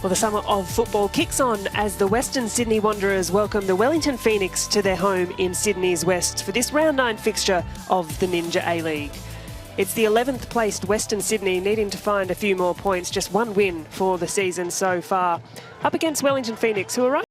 Well, the summer of football kicks on as the Western Sydney Wanderers welcome the Wellington Phoenix to their home in Sydney's West for this round 9 fixture of the Ninja A-League. It's the 11th placed Western Sydney needing to find a few more points, just one win for the season so far, up against Wellington Phoenix, who are right.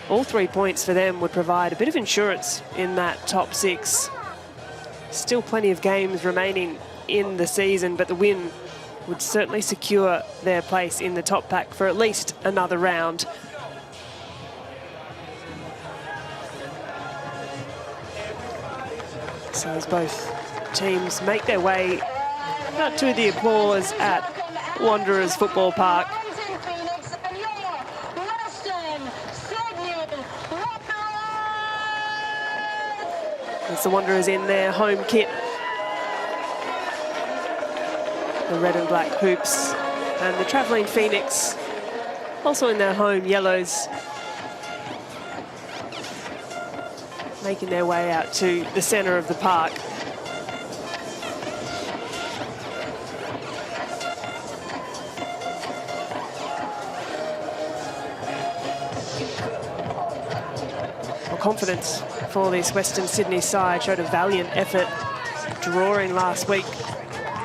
All 3 points for them would provide a bit of insurance in that top 6. Still plenty of games remaining in the season, but the win would certainly secure their place in the top pack for at least another round. So as both teams make their way out to the applause at Wanderers Football Park. As the Wanderers in their home kit, the red and black hoops, and the travelling Phoenix also in their home yellows, making their way out to the centre of the park. Well, confidence for this Western Sydney side showed a valiant effort, drawing last week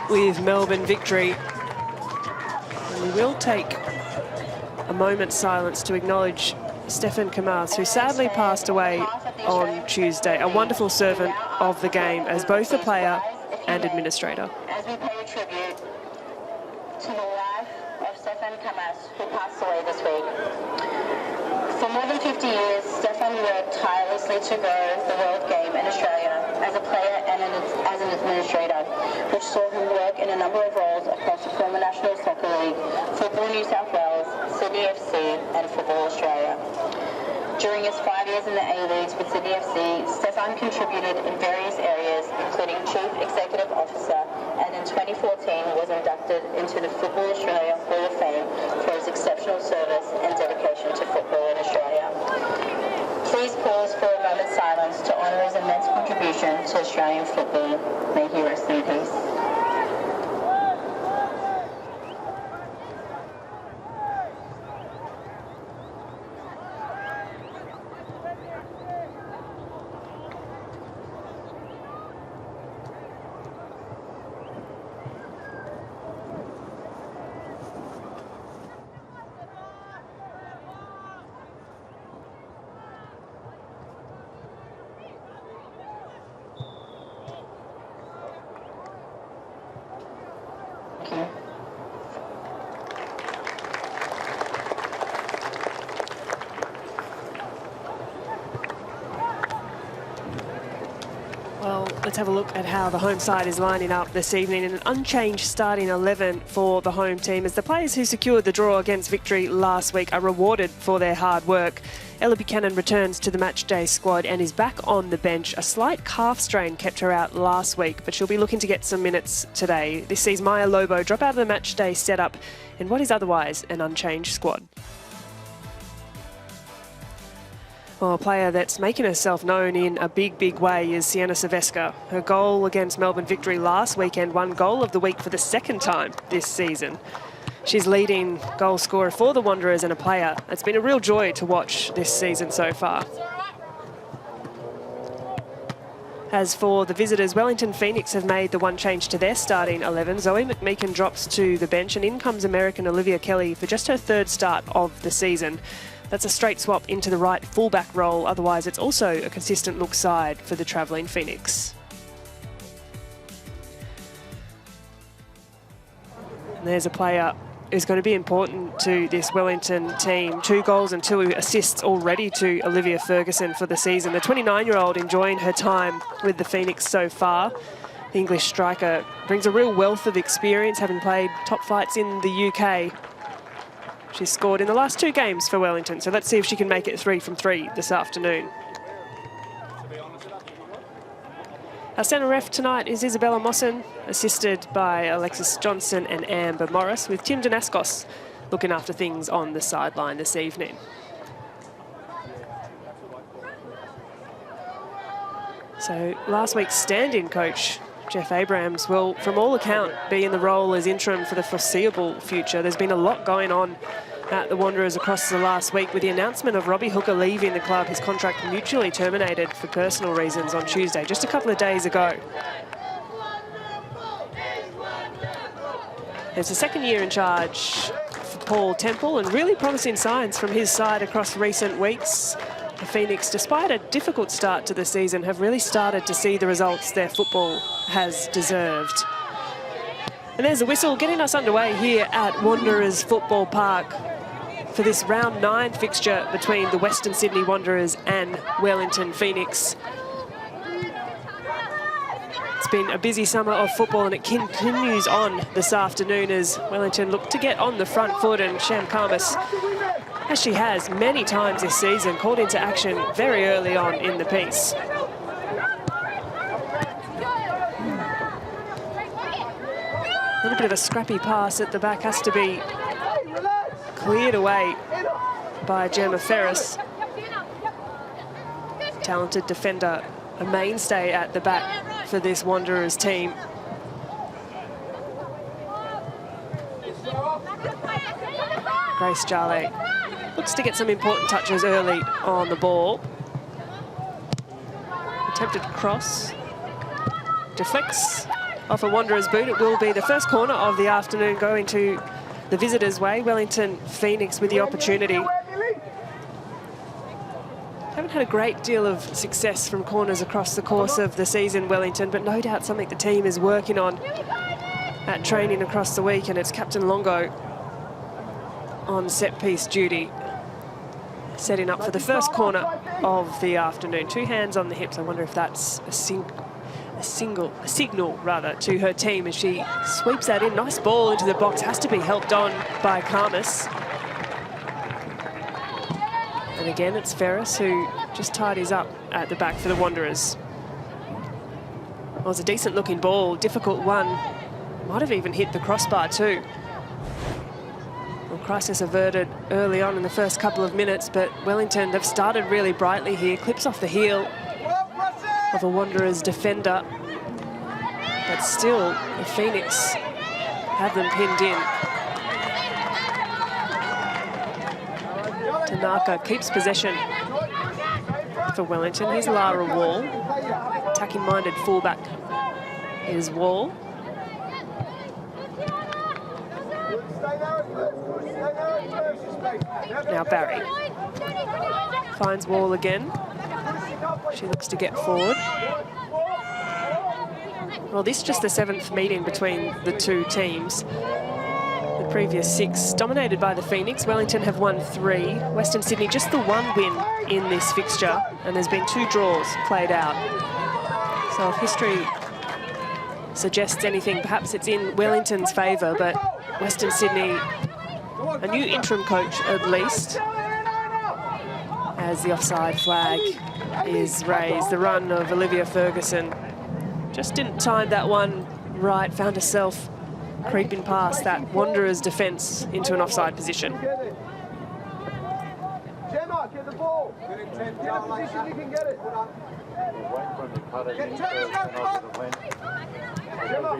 with Melbourne victory. And we will take a moment's silence to acknowledge Stefan Kamaz, who sadly passed away on Tuesday, a wonderful servant of the game as both a player and administrator. As we pay tribute to the life of Stefan Kamaz, who passed away this week. For more than 50 years, Stefan worked tirelessly to grow the world game in Australia as a player and as an administrator, which saw him work in a number of roles across the former National Soccer League, Football New South Wales, Sydney FC and Football Australia. During his 5 years in the A-Leagues with Sydney FC, Stefan contributed in various areas, including Chief Executive Officer, and in 2014 was inducted into the Football Australia Hall of Fame for his exceptional service and dedication to football in Australia. Please pause for a moment's silence to honour his immense contribution to Australian football. May he rest in peace. Well, let's have a look at how the home side is lining up this evening in an unchanged starting 11 for the home team, as the players who secured the draw against Victory last week are rewarded for their hard work. Ella Buchanan returns to the matchday squad and is back on the bench. A slight calf strain kept her out last week, but she'll be looking to get some minutes today. This sees Maya Lobo drop out of the matchday setup in what is otherwise an unchanged squad. Well, a player that's making herself known in a big, big way is Sienna Silvestre. Her goal against Melbourne Victory last weekend won Goal of the Week for the second time this season. She's leading goal scorer for the Wanderers and a player that's been a real joy to watch this season so far. As for the visitors, Wellington Phoenix have made the one change to their starting 11. Zoe McMeekin drops to the bench and in comes American Olivia Kelly for just her third start of the season. That's a straight swap into the right fullback role. Otherwise, it's also a consistent look side for the travelling Phoenix. And there's a player who's going to be important to this Wellington team. 2 goals and 2 assists already to Olivia Ferguson for the season. The 29-year-old enjoying her time with the Phoenix so far. The English striker brings a real wealth of experience, having played top flights in the UK. She's scored in the last 2 games for Wellington, so let's see if she can make it 3 from 3 this afternoon. Our centre ref tonight is Isabella Mosson, assisted by Alexis Johnson and Amber Morris, with Tim Danaskos looking after things on the sideline this evening. So last week's stand-in coach, Jeff Abrams, will, from all account, be in the role as interim for the foreseeable future. There's been a lot going on at the Wanderers across the last week with the announcement of Robbie Hooker leaving the club, his contract mutually terminated for personal reasons on Tuesday, just a couple of days ago. It's the second year in charge for Paul Temple and really promising signs from his side across recent weeks. The Phoenix, despite a difficult start to the season, have really started to see the results their football has deserved. And there's a whistle getting us underway here at Wanderers Football Park for this round 9 fixture between the Western Sydney Wanderers and Wellington Phoenix. It's been a busy summer of football and it continues on this afternoon as Wellington look to get on the front foot, and Sham Karmas, as she has many times this season, called into action very early on in the piece. A little bit of a scrappy pass at the back has to be cleared away by Gemma Ferris. Talented defender, a mainstay at the back for this Wanderers team. Grace Jale looks to get some important touches early on the ball. Attempted cross. Deflects off a Wanderers boot. It will be the first corner of the afternoon going to the visitors' way. Wellington Phoenix with the opportunity. Haven't had a great deal of success from corners across the course of the season, Wellington, but no doubt something the team is working on at training across the week, and it's Captain Longo on set-piece duty, setting up for the first corner of the afternoon. 2 hands on the hips. I wonder if that's a signal to her team as she sweeps that in. Nice ball into the box, has to be helped on by Karmas. And again, it's Ferris who just tidies up at the back for the Wanderers. Well, it was a decent looking ball, difficult one. Might have even hit the crossbar too. Well, crisis averted early on in the first couple of minutes, but Wellington, they've started really brightly here. Clips off the heel of a Wanderers defender. But still, the Phoenix have them pinned in. Tanaka keeps possession for Wellington. Here's Lara Wall. Attacking-minded fullback is Wall. Now Barry finds Wall again. She looks to get forward. Well, this is just the 7th meeting between the 2 teams. The previous 6 dominated by the Phoenix. Wellington have won 3. Western Sydney just the 1 win in this fixture, and there's been 2 draws played out. So if history suggests anything, perhaps it's in Wellington's favour, but Western Sydney, a new interim coach at least, as the offside flag is raised. The run of Olivia Ferguson just didn't time that one right, found herself creeping past that Wanderers defence into an offside position.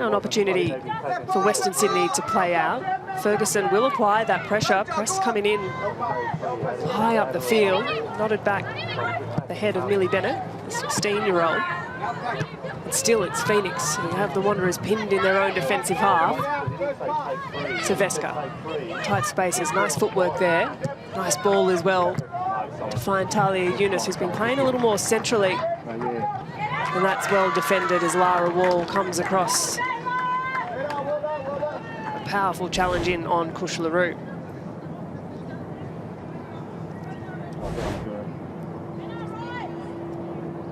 An opportunity for Western Sydney to play out. Ferguson will apply that pressure. Press coming in high up the field. Nodded back the head of Millie Bennett, the 16-year-old. And still it's Phoenix who have the Wanderers pinned in their own defensive half. Silvestre, tight spaces, nice footwork there. Nice ball as well to find Talia Younis, who's been playing a little more centrally. And that's well defended as Lara Wall comes across. A powerful challenge in on Kush LaRue.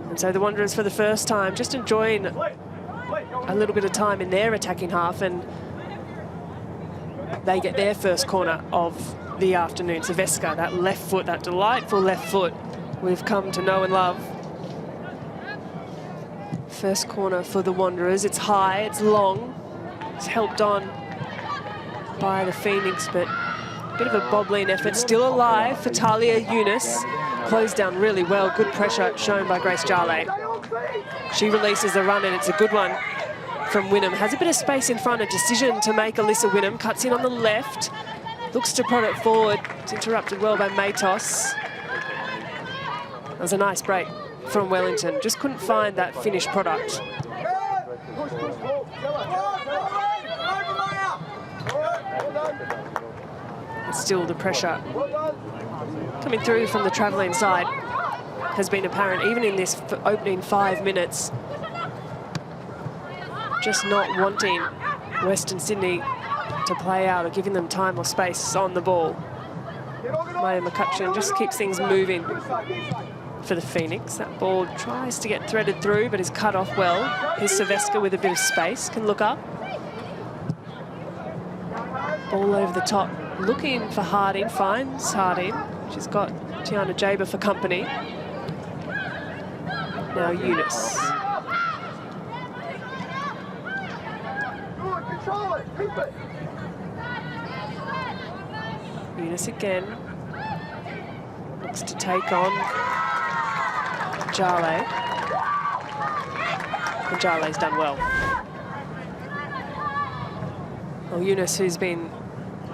And so the Wanderers, for the first time, just enjoying a little bit of time in their attacking half, and they get their first corner of the afternoon. Silvestre, that left foot, that delightful left foot we've come to know and love. First corner for the Wanderers. It's high, it's long. It's helped on by the Phoenix, but a bit of a bobbling effort. Still alive for Talia Younis. Closed down really well. Good pressure shown by Grace Jale. She releases the run, and it's a good one from Wynnum. Has a bit of space in front. A decision to make Alyssa Wynnum. Cuts in on the left. Looks to prod it forward. It's interrupted well by Matos. That was a nice break from Wellington. Just couldn't find that finished product. But still the pressure coming through from the travelling side has been apparent even in this opening 5 minutes. Just not wanting Western Sydney to play out or giving them time or space on the ball. Maya McCutcheon just keeps things moving for the Phoenix. That ball tries to get threaded through but is cut off well. Here's Silvestre with a bit of space, can look up. Ball over the top, looking for Harding, finds Harding. She's got Tiana Jaber for company. Now Younis. Younis again. Looks to take on Jale. And Jale's done well. Well, Younis, who's been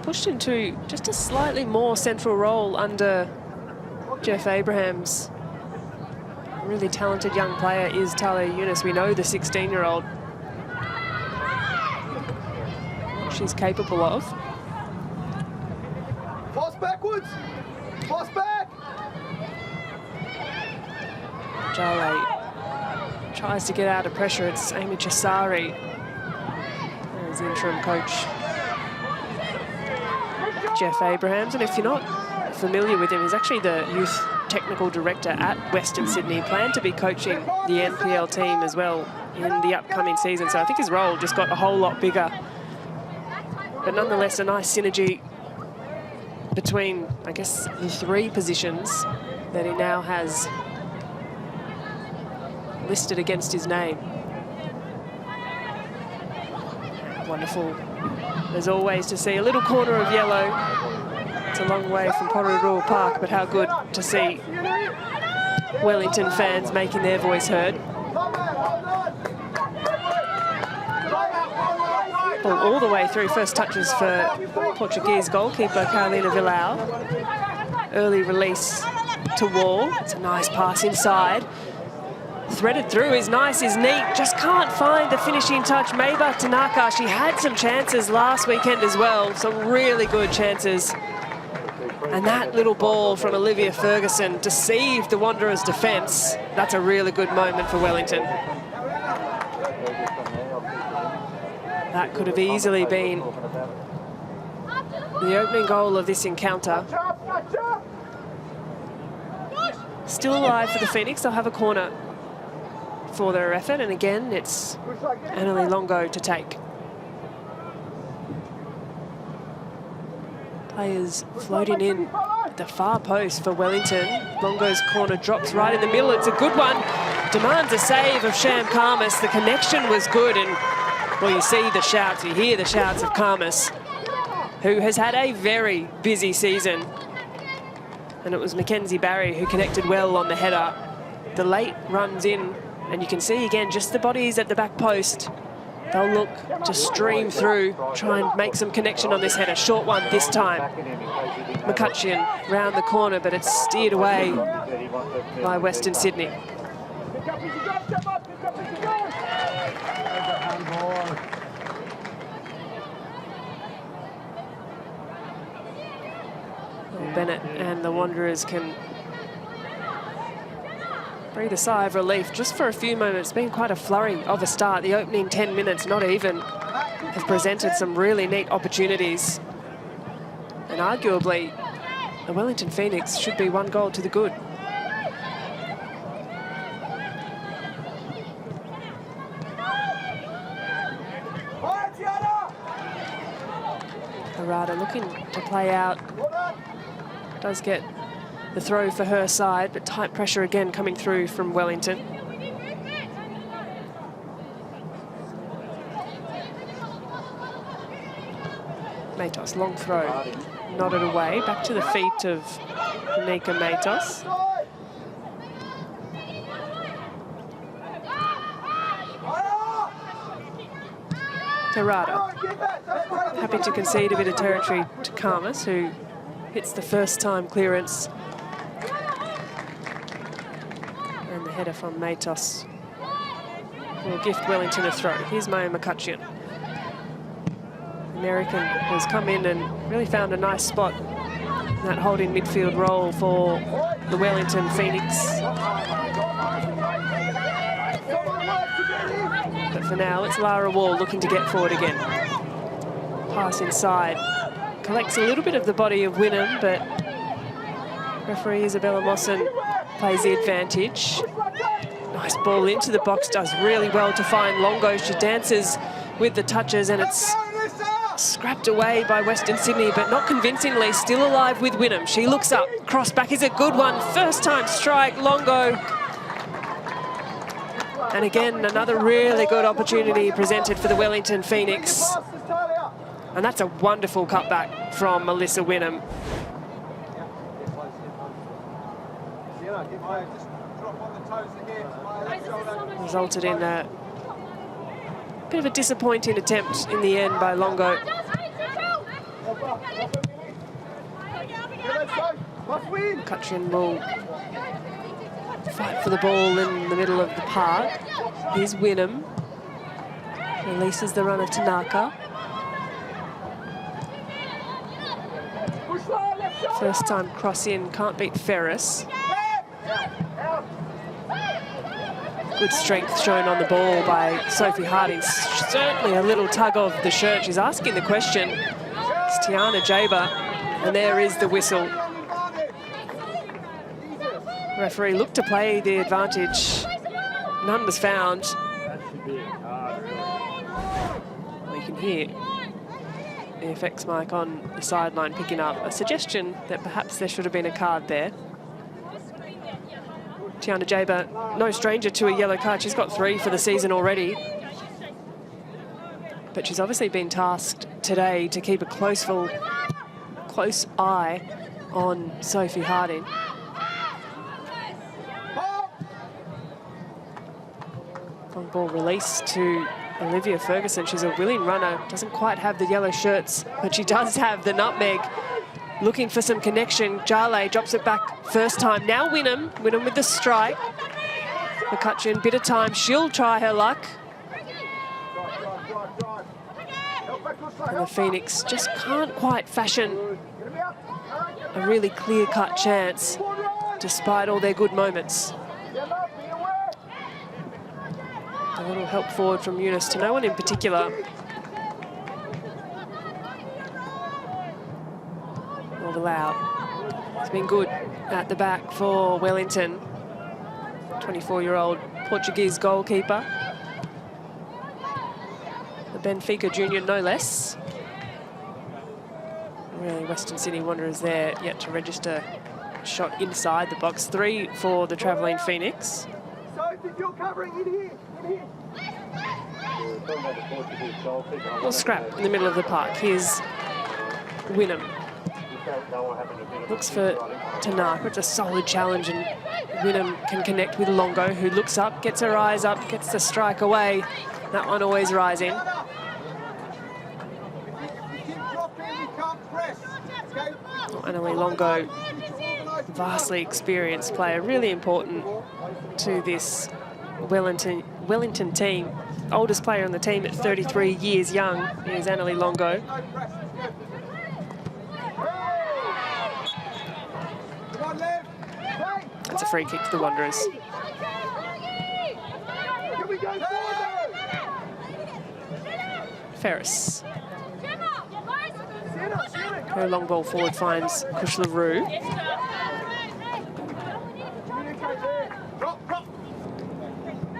pushed into just a slightly more central role under Jeff Abrahams. A really talented young player is Talia Younis. We know the 16-year-old. What she's capable of. Pass backwards! Pass back! Jale tries to get out of pressure. It's Amy Chisari as interim coach Jeff Abrahams. And if you're not familiar with him, he's actually the youth technical director at Western Sydney. Planned to be coaching the NPL team as well in the upcoming season. So I think his role just got a whole lot bigger. But nonetheless, a nice synergy between, I guess, the 3 positions that he now has listed against his name. Wonderful, as always, to see a little corner of yellow. It's a long way from Porirua Park, but how good to see Wellington fans making their voice heard. Ball all the way through. First touches for Portuguese goalkeeper Carolina Villau. Early release to Wall. It's a nice pass inside. Threaded through is nice, is neat. Just can't find the finishing touch. Meiba Tanaka, she had some chances last weekend as well. Some really good chances. And that little ball from Olivia Ferguson deceived the Wanderers' defence. That's a really good moment for Wellington. That could have easily been the opening goal of this encounter. Still alive for the Phoenix. They'll have a corner for their effort, and again it's Annalie Longo to take. Players floating in at the far post for Wellington. Longo's corner drops right in the middle. It's a good one. Demands a save of Sham Karmas. The connection was good, and well, you see the shouts, you hear the shouts of Karmas, who has had a very busy season. And it was Mackenzie Barry who connected well on the header. The late runs in, and you can see again just the bodies at the back post. They'll look to stream through, try and make some connection on this header. Short one this time. McCutcheon round the corner, but it's steered away by Western Sydney. Well, Bennett and the Wanderers can breathe a sigh of relief just for a few moments. It's been quite a flurry of a start. The opening 10 minutes, not even, have presented some really neat opportunities. And arguably, the Wellington Phoenix should be 1 goal to the good. Harada looking to play out. Does get the throw for her side, but tight pressure again coming through from Wellington. Matos, long throw, nodded away, back to the feet of Nika Matos. Harada, happy to concede a bit of territory to Karmas, who hits the first-time clearance. And the header from Matos will gift Wellington a throw. Here's Maya McCutcheon. American has come in and really found a nice spot in that holding midfield role for the Wellington Phoenix. But for now, it's Lara Wall looking to get forward again. Pass inside. Collects a little bit of the body of Wynnum, but referee Isabella Mawson plays the advantage. Nice ball into the box, does really well to find Longo. She dances with the touches, and it's scrapped away by Western Sydney, but not convincingly. Still alive with Wynnum. She looks up. Cross back is a good one. First time strike, Longo. And again, another really good opportunity presented for the Wellington Phoenix. And that's a wonderful cutback from Melissa Wynnum. Resulted in a bit of a disappointing attempt in the end by Longo. McCutcheon will fight for the ball in the middle of the park. Here's Wynnum. Releases the runner Tanaka. First time cross in, can't beat Ferris. Good strength shown on the ball by Sophie Harding. Certainly a little tug of the shirt. She's asking the question. It's Tiana Jaber, and there is the whistle. Referee looked to play the advantage. None was found. We can hear the effects mic on the sideline picking up a suggestion that perhaps there should have been a card there. Tiana Jaber, no stranger to a yellow card. She's got 3 for the season already. But she's obviously been tasked today to keep a close eye on Sophie Harding. Long ball release to Olivia Ferguson. She's a willing runner, doesn't quite have the yellow shirts, but she does have the nutmeg. Looking for some connection. Jale drops it back first time. Now Wynnum with the strike. McCutcheon, bit of time. She'll try her luck. And the Phoenix just can't quite fashion a really clear-cut chance despite all their good moments. A little help forward from Eunice to no one in particular. Allowed. It's been good at the back for Wellington. 24-year-old Portuguese goalkeeper. The Benfica junior, no less. Really, Western Sydney Wanderers there yet to register a shot inside the box. 3 for the travelling Phoenix. Well, scrap in the middle of the park. Here's Wynnum. Looks for Tanaka. It's a solid challenge, and Wynnum can connect with Longo, who looks up, gets her eyes up, gets the strike away. That one always rising. Annalie Longo, vastly experienced player, really important to this Wellington team. Oldest player on the team at 33 years young is Annalie Longo. That's a free kick for the Wanderers. Ferris. Her long ball forward finds Kushlaroo.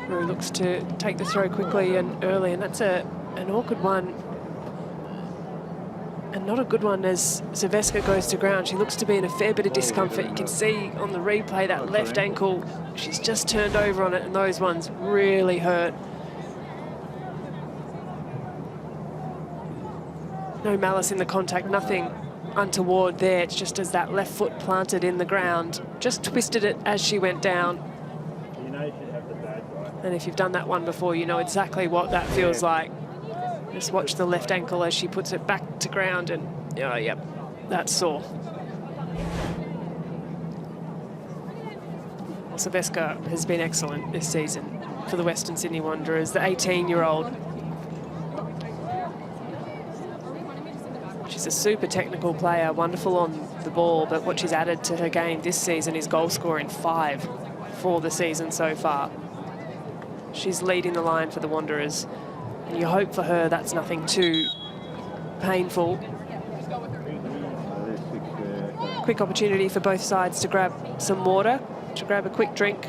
Roo looks to take the throw quickly and early, and that's an awkward one. And not a good one as Zaveska goes to ground. She looks to be in a fair bit of discomfort. You can see on the replay that left ankle, she's just turned over on it, and those ones really hurt. No malice in the contact, nothing untoward there. It's just as that left foot planted in the ground, just twisted it as she went down. And if you've done that one before, you know exactly what that feels like. Just watch the left ankle as she puts it back to ground, and oh, yep, that's sore. Well, Zaveska has been excellent this season for the Western Sydney Wanderers, the 18-year-old. She's a super technical player, wonderful on the ball, but what she's added to her game this season is goal scoring 5 for the season so far. She's leading the line for the Wanderers, and you hope for her that's nothing too painful. Quick opportunity for both sides to grab some water, to grab a quick drink.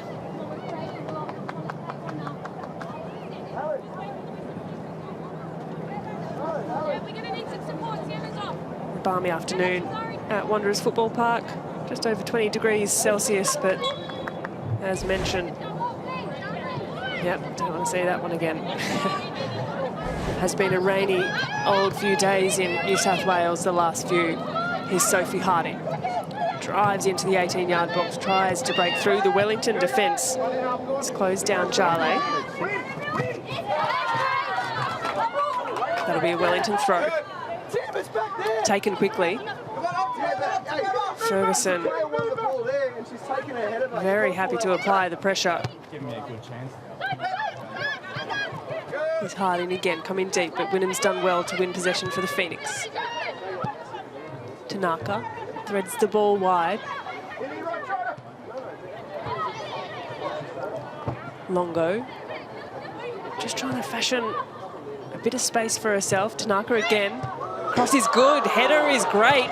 Balmy afternoon at Wanderers Football Park, just over 20 degrees Celsius, but as mentioned, yep, don't want to see that one again. Has been a rainy old few days in New South Wales, the last few. Here's Sophie Harding. Drives into the 18-yard box, tries to break through the Wellington defence. It's closed down Charlie. That'll be a Wellington throw. Taken quickly. Ferguson very happy to apply the pressure. Give me a good chance. He's Harding again, coming deep, but Wynnum's done well to win possession for the Phoenix. Tanaka threads the ball wide. Longo just trying to fashion a bit of space for herself. Tanaka again. Cross is good, header is great.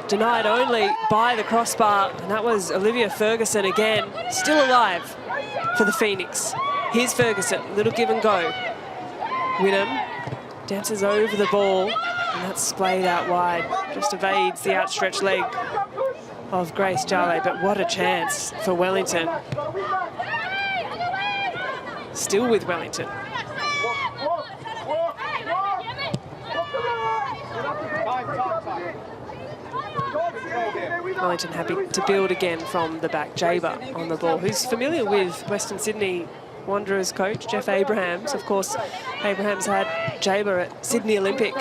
Denied only by the crossbar, and that was Olivia Ferguson again, still alive for the Phoenix. Here's Ferguson, little give and go. Wynnum dances over the ball, and that's splayed out wide. Just evades the outstretched leg of Grace Jarley, but what a chance for Wellington. Still with Wellington. Wellington happy to build again from the back. Jaber on the ball, who's familiar with Western Sydney Wanderers coach Jeff Abrahams. Of course, Abrahams had Jaber at Sydney Olympic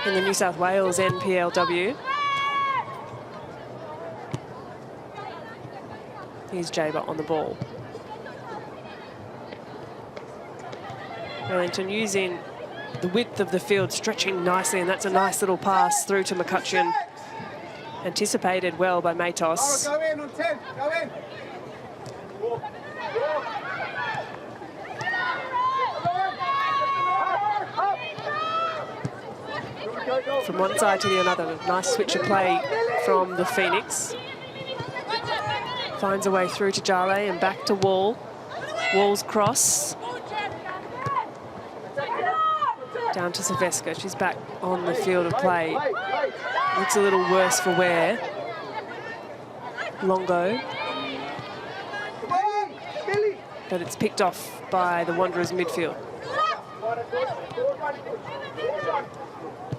in the New South Wales NPLW. Here's Jaber on the ball. Wellington using the width of the field, stretching nicely, and that's a nice little pass through to McCutcheon. Anticipated well by Matos. Go in on 10, go in. From one side to the other, nice switch of play from the Phoenix. Finds a way through to Jale and back to Wall. Wall's cross. Down to Zaveska. She's back on the field of play. Looks a little worse for wear. Longo. But it's picked off by the Wanderers midfield.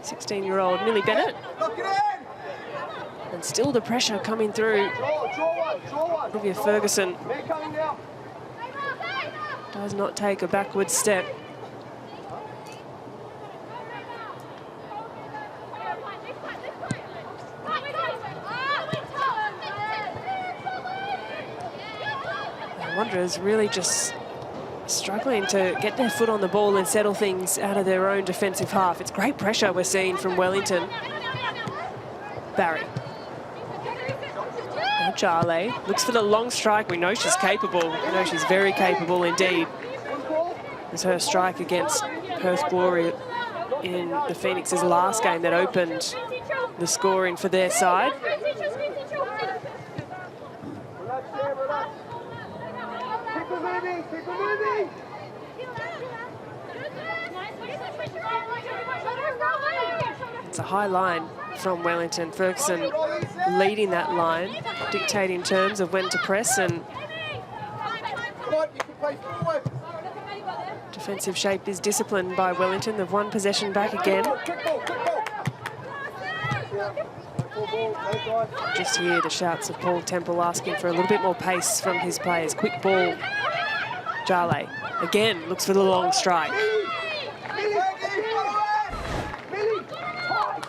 16-year-old Millie Bennett And still the pressure coming through. Olivia Ferguson does not take a backward step. The Wanderers really just struggling to get their foot on the ball and settle things out of their own defensive half. It's great pressure we're seeing from Wellington. Barry. Now Charlie looks for the long strike. We know she's capable. We know she's very capable indeed. It was her strike against Perth Glory in the Phoenix's last game that opened the scoring for their side. It's a high line from Wellington. Ferguson leading that line, dictating terms of when to press, and defensive shape is disciplined by Wellington. They've won possession back again. Just hear the shouts of Paul Temple asking for a little bit more pace from his players. Quick ball. Jale again looks for the long strike.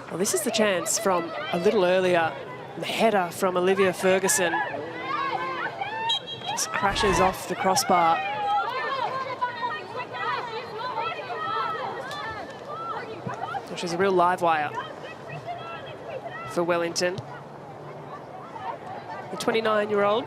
Well, this is the chance from a little earlier. The header from Olivia Ferguson just crashes off the crossbar. Which is a real live wire for Wellington. The 29-year-old.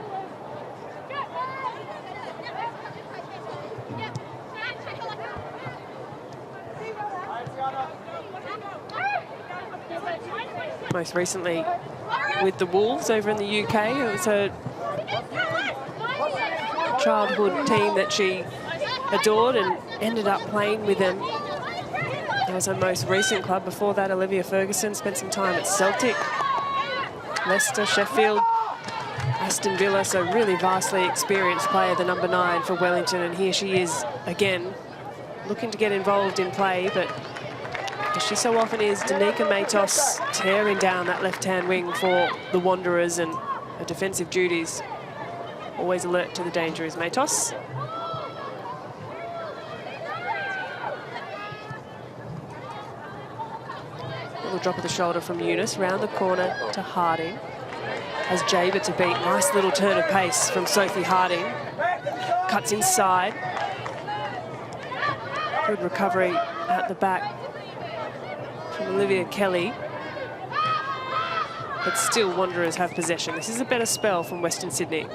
Most recently with the Wolves over in the UK. It was her childhood team that she adored and ended up playing with them. That was her most recent club. Before that, Olivia Ferguson spent some time at Celtic, Leicester, Sheffield, Aston Villa, so really vastly experienced player, the number 9 for Wellington, and here she is again, looking to get involved in play, but as she so often is, Danica Matos tearing down that left-hand wing for the Wanderers, and her defensive duties always alert to the danger is Matos. Little drop of the shoulder from Eunice, round the corner to Harding. Has Jaber to beat. Nice little turn of pace from Sophie Harding. Cuts inside. Good recovery at the back from Olivia Kelly. But still Wanderers have possession. This is a better spell from Western Sydney.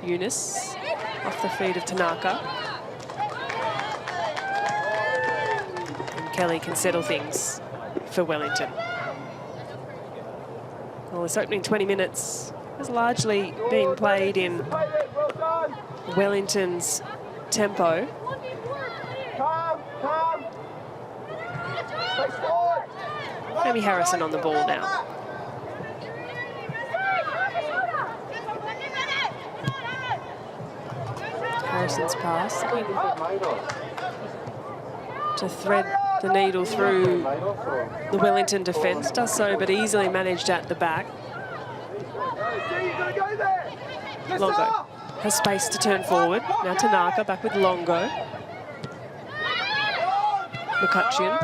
Eunice off the feet of Tanaka. And Kelly can settle things for Wellington. Well, this opening 20 minutes has largely been played in Wellington's tempo. Amy Harrison on the ball now. Harrison's pass to thread the needle through the Wellington defence. Does so, but easily managed at the back. Longo has space to turn forward. Now Tanaka back with Longo. McCutcheon.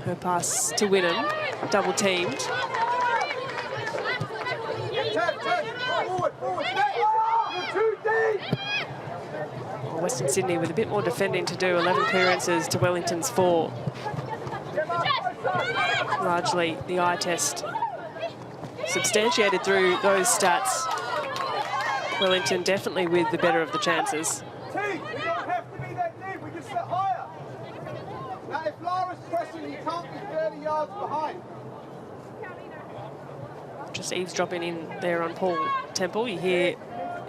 Her pass to Wynnum, double teamed. Western Sydney with a bit more defending to do, 11 clearances to Wellington's 4. Largely the eye test substantiated through those stats. Wellington definitely with the better of the chances. Just eavesdropping in there on Paul Temple. You hear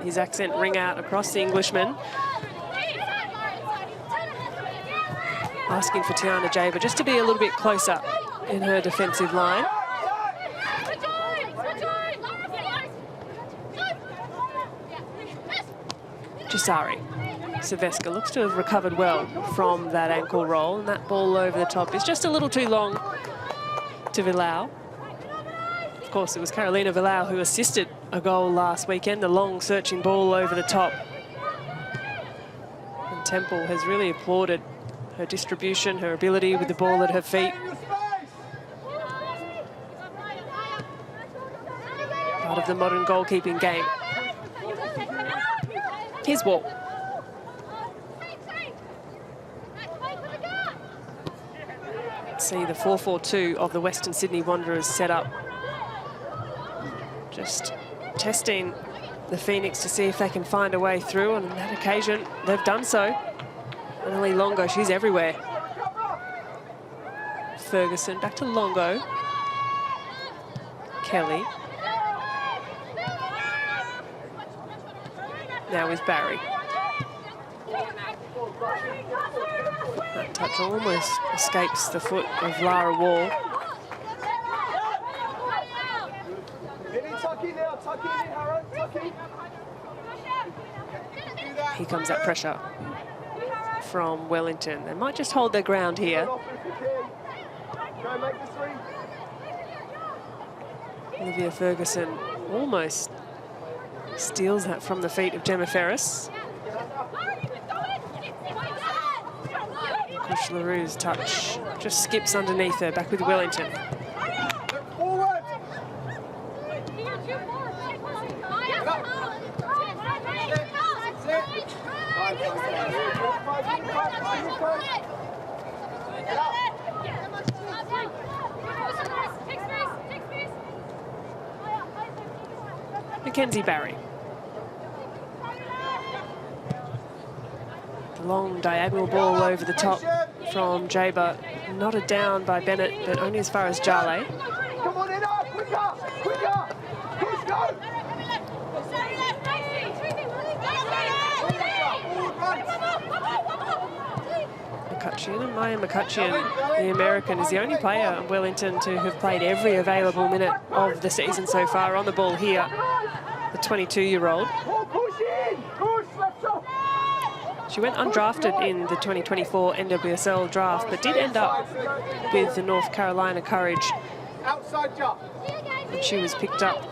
his accent ring out across the Englishman. Asking for Tiana Jaber just to be a little bit closer in her defensive line. Jasari. Silveska looks to have recovered well from that ankle roll, and that ball over the top is just a little too long back to Villau. Of course, it was Carolina Villau who assisted a goal last weekend, the long searching ball over the top. And Temple has really applauded her distribution, her ability with the ball at her feet. Part of the modern goalkeeping game. Here's Wall. See the 4-4-2 of the Western Sydney Wanderers set up. Just testing the Phoenix to see if they can find a way through, and on that occasion they've done so. Annalie Longo, she's everywhere. Ferguson back to Longo. Kelly. Now is Barry. That touch almost escapes the foot of Lara Wall. Here comes that pressure from Wellington. They might just hold their ground here. Olivia Ferguson almost steals that from the feet of Gemma Ferris. Kush LaRue's touch just skips underneath her, back with Wellington. Mackenzie Barry. The long diagonal ball over the top from Jaber. Knotted down by Bennett, but only as far as Jale. Come on, Ina! Quicker! Quicker! Push, go! McCutcheon, and Maya McCutcheon, the American, is the only player at Wellington to have played every available minute of the season so far. On the ball here, the 22-year-old. She went undrafted in the 2024 NWSL draft, but did end up with the North Carolina Courage. And she was picked up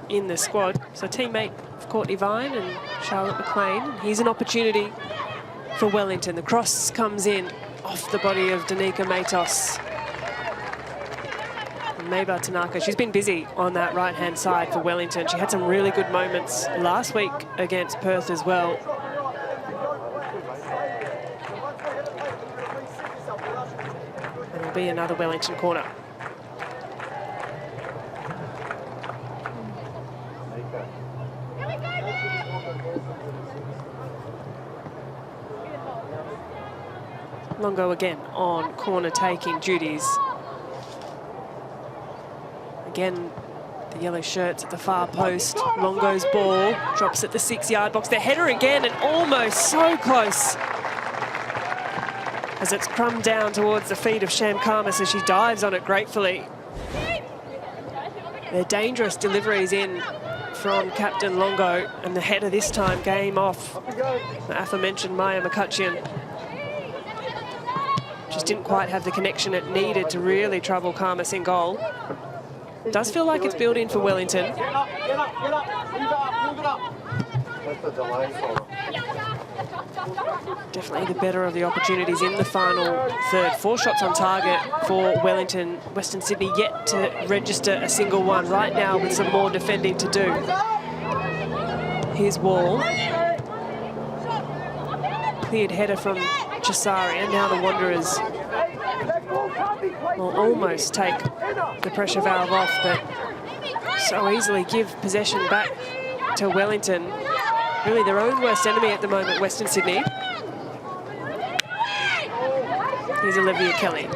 in the squad. So teammate of Courtney Vine and Charlotte McLean. Here's an opportunity for Wellington. The cross comes in off the body of Danica Matos. And Meba Tanaka, she's been busy on that right-hand side for Wellington. She had some really good moments last week against Perth as well. It'll be another Wellington corner. Longo again on corner taking duties. Again, the yellow shirts at the far post. Longo's ball drops at the 6-yard box. The header again, and almost so close as it's crumbed down towards the feet of Sham Karmas as she dives on it gratefully. They're dangerous deliveries in from Captain Longo, and the header this time came off the aforementioned Maya McCutcheon. Just didn't quite have the connection it needed to really trouble Karmas in goal. Does feel like it's built in for Wellington. Get up, get up, get up. Move it up, move it up. That's a delay for Definitely the better of the opportunities in the final third. 4 shots on target for Wellington. Western Sydney yet to register a single one right now with some more defending to do. Here's Wall. Cleared header from Chisari, and now the Wanderers will almost take the pressure valve off, but so easily give possession back to Wellington. Really their own worst enemy at the moment, Western Sydney. Here's Olivia Kelly.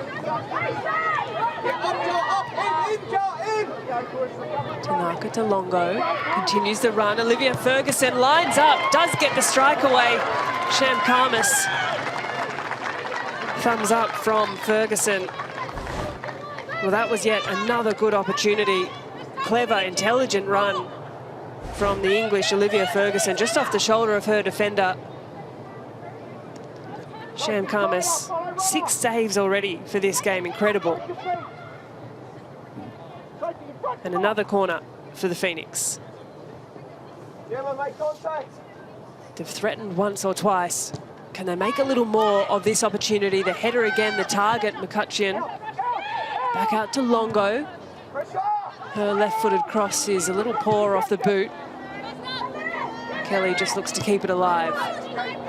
Tanaka to Longo, continues the run. Olivia Ferguson lines up, does get the strike away. Sham Karmas. Thumbs up from Ferguson. Well, that was yet another good opportunity. Clever, intelligent run from the English Olivia Ferguson, just off the shoulder of her defender. Sham Karmas, 6 saves already for this game, incredible. And another corner for the Phoenix. Make contact. They've threatened once or twice. Can they make a little more of this opportunity? The header again, the target, McCutcheon. Back out to Longo. Her left-footed cross is a little poor off the boot. Kelly just looks to keep it alive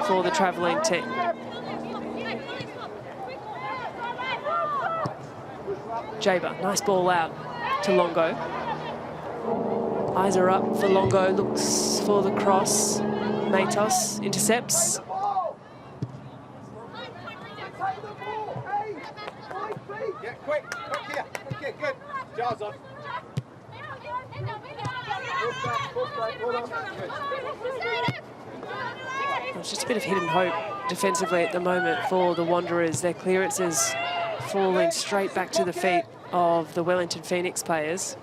for the travelling team. Jaber, nice ball out to Longo. Eyes are up for Longo, looks for the cross. Matos intercepts. Yeah, quick here, good. Jaws off. It's just a bit of hidden hope defensively at the moment for the Wanderers. Their clearances falling straight back to the feet of the Wellington Phoenix players.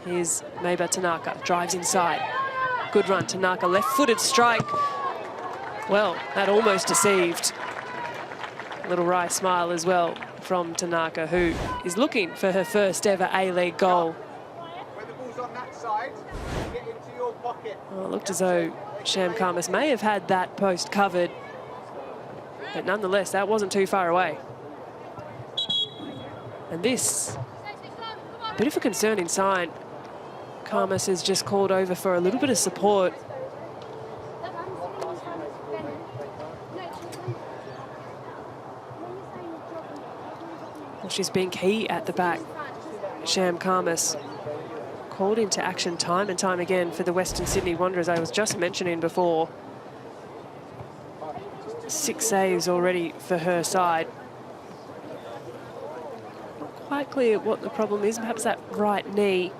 Here's Meiba Tanaka, drives inside. Good run, Tanaka, left-footed strike. Well, that almost deceived. A little wry smile as well from Tanaka, who is looking for her first ever A-League goal. When the ball's on that side, get into your pocket. Well, it looked as though Sham Khamis may have had that post covered, but nonetheless, that wasn't too far away. And this, a bit of a concerning sign. Khamis has just called over for a little bit of support. Well, she's been key at the back. Sham Khamis called into action time and time again for the Western Sydney Wanderers. I was just mentioning before, 6 saves already for her side. Not quite clear what the problem is, perhaps that right knee.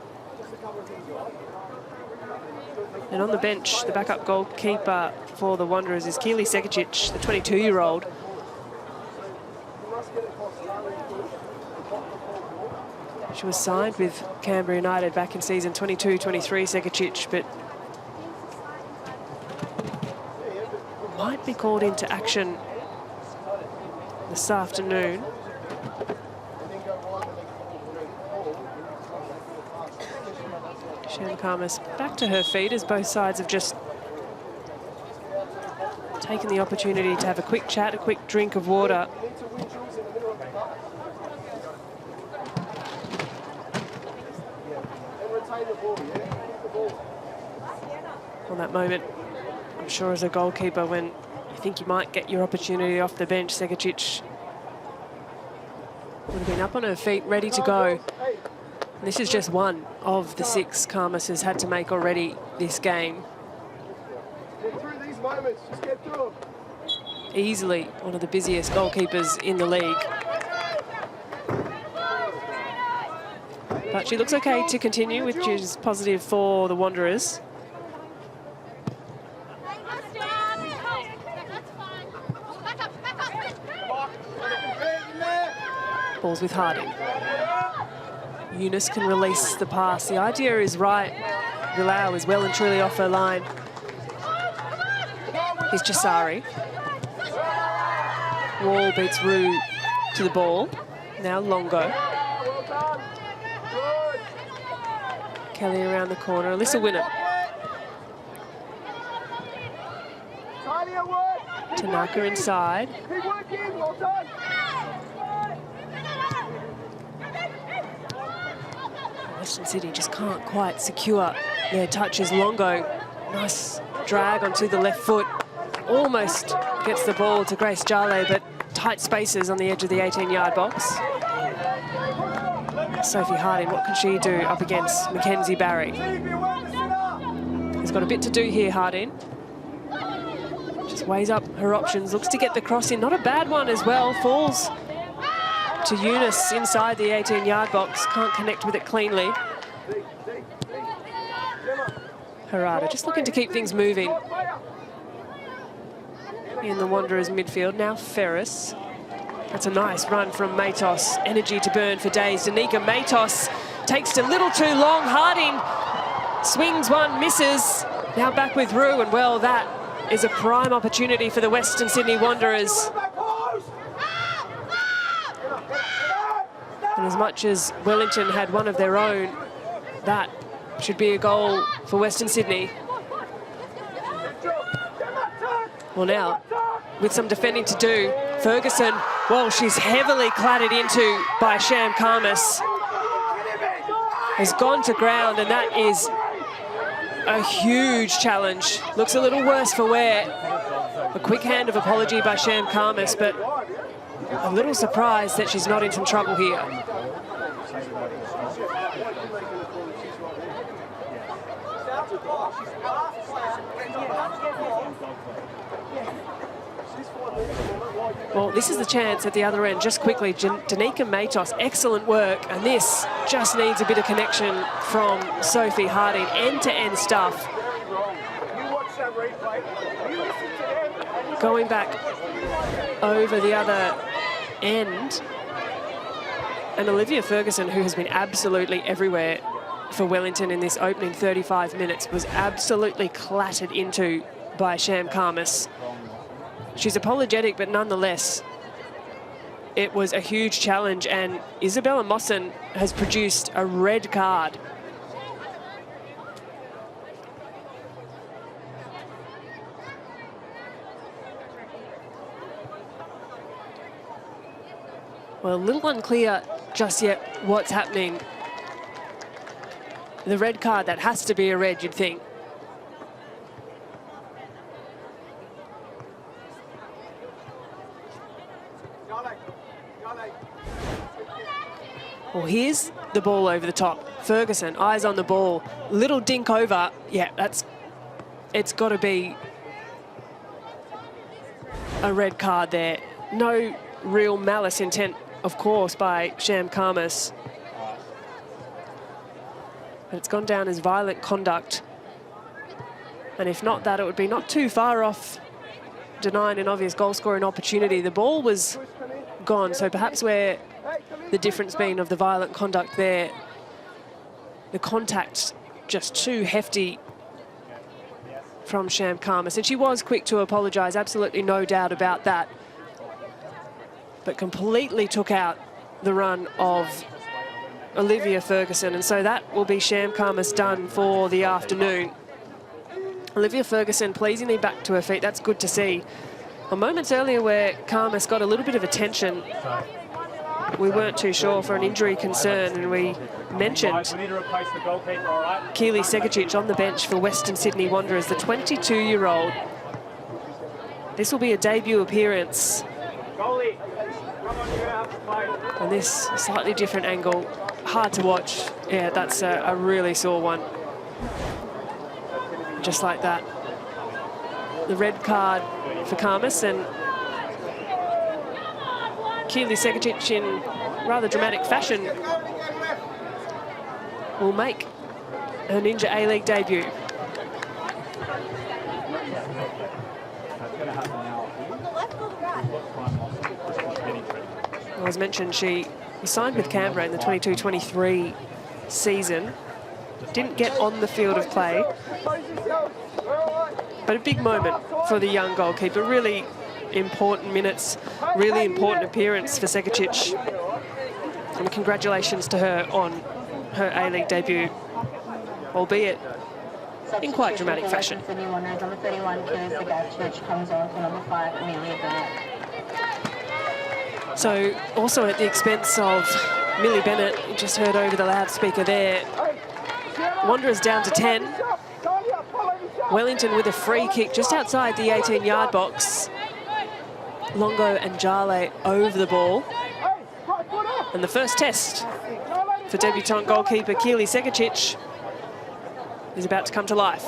And on the bench, the backup goalkeeper for the Wanderers is Keely Sekacic, the 22-year-old. She was signed with Canberra United back in season 22-23, Sekacic, but might be called into action this afternoon. Sham Khamis back to her feet as both sides have just taken the opportunity to have a quick chat, a quick drink of water. On that moment, I'm sure as a goalkeeper, when you think you might get your opportunity off the bench, Sekacic would have been up on her feet, ready to go. And this is just one of the 6 Khamis has had to make already this game. Get through these moments, just get through them. Easily one of the busiest goalkeepers in the league. But she looks okay to continue, which is positive for the Wanderers. Balls with Harding. Eunice can release the pass. The idea is right. Vilau is well and truly off her line. Here's Jasari. Wall beats Rue to the ball. Now Longo. Kelly around the corner. Alyssa Wynnum. Tanaka inside. Western Sydney just can't quite secure their touches. Longo, nice drag onto the left foot. Almost gets the ball to Grace Jale, but tight spaces on the edge of the 18-yard box. Sophie Harding, what can she do up against Mackenzie Barry? Has got a bit to do here, Harding. Just weighs up her options, looks to get the cross in. Not a bad one as well. Falls to Eunice inside the 18-yard box. Can't connect with it cleanly. Harada just looking to keep things moving in the Wanderers midfield. Now Ferris. That's a nice run from Matos. Energy to burn for days. Danica Matos takes it a little too long. Harding swings one, misses. Now back with Rue, and well, that is a prime opportunity for the Western Sydney Wanderers. And as much as Wellington had one of their own, That should be a goal for Western Sydney. Well, now, with some defending to do, Ferguson, well, she's heavily clattered into by Sham Khamis. Has gone to ground, and that is a huge challenge. Looks a little worse for wear. A quick hand of apology by Sham Khamis, but a little surprised that she's not in some trouble here. Well, this is the chance at the other end. Just quickly, Danica Matos, excellent work, and this just needs a bit of connection from Sophie Harding. End-to-end stuff. Going back over the other end. And Olivia Ferguson, who has been absolutely everywhere for Wellington in this opening 35 minutes, was absolutely clattered into by Sham Khamis. She's apologetic, but nonetheless, it was a huge challenge, and Isabella Mosson has produced a red card. Well, a little unclear just yet what's happening. The red card, that has to be a red, you'd think. Well, here's the ball over the top. Ferguson, eyes on the ball. Little dink over. Yeah, it's got to be a red card there. No real malice intent, of course, by Sham Khamis. But it's gone down as violent conduct. And if not that, it would be not too far off denying an obvious goal-scoring opportunity. The ball was gone, so perhaps where the difference being of the violent conduct there, the contact just too hefty from Sham Khamis. And she was quick to apologise, absolutely no doubt about that. But completely took out the run of Olivia Ferguson, and so that will be Sham Khamis done for the afternoon. Olivia Ferguson pleasingly back to her feet. That's good to see. Moments earlier where Khamis got a little bit of attention, we weren't too sure for an injury concern, and we mentioned Keely Segicic on the bench for Western Sydney Wanderers, the 22-year-old. This will be a debut appearance. And this slightly different angle, hard to watch. Yeah, that's a really sore one. Just like that. The red card for Khamis, and Keely Segicic in rather dramatic fashion will make her Ninja A-League debut. Well, as mentioned, she was signed with Canberra in the 22-23 season. Didn't get on the field of play, but a big moment for the young goalkeeper. Really important minutes, really important appearance for Segicic. And congratulations to her on her A-League debut, albeit in quite dramatic fashion. Number 31, Keely Segicic, comes on for number 5, Amelia Bennett. So also at the expense of Millie Bennett, you just heard over the loudspeaker there. Wanderers down to 10. Wellington with a free kick just outside the 18-yard box. Longo and Jale over the ball. And the first test for debutant goalkeeper Keely Segicic is about to come to life.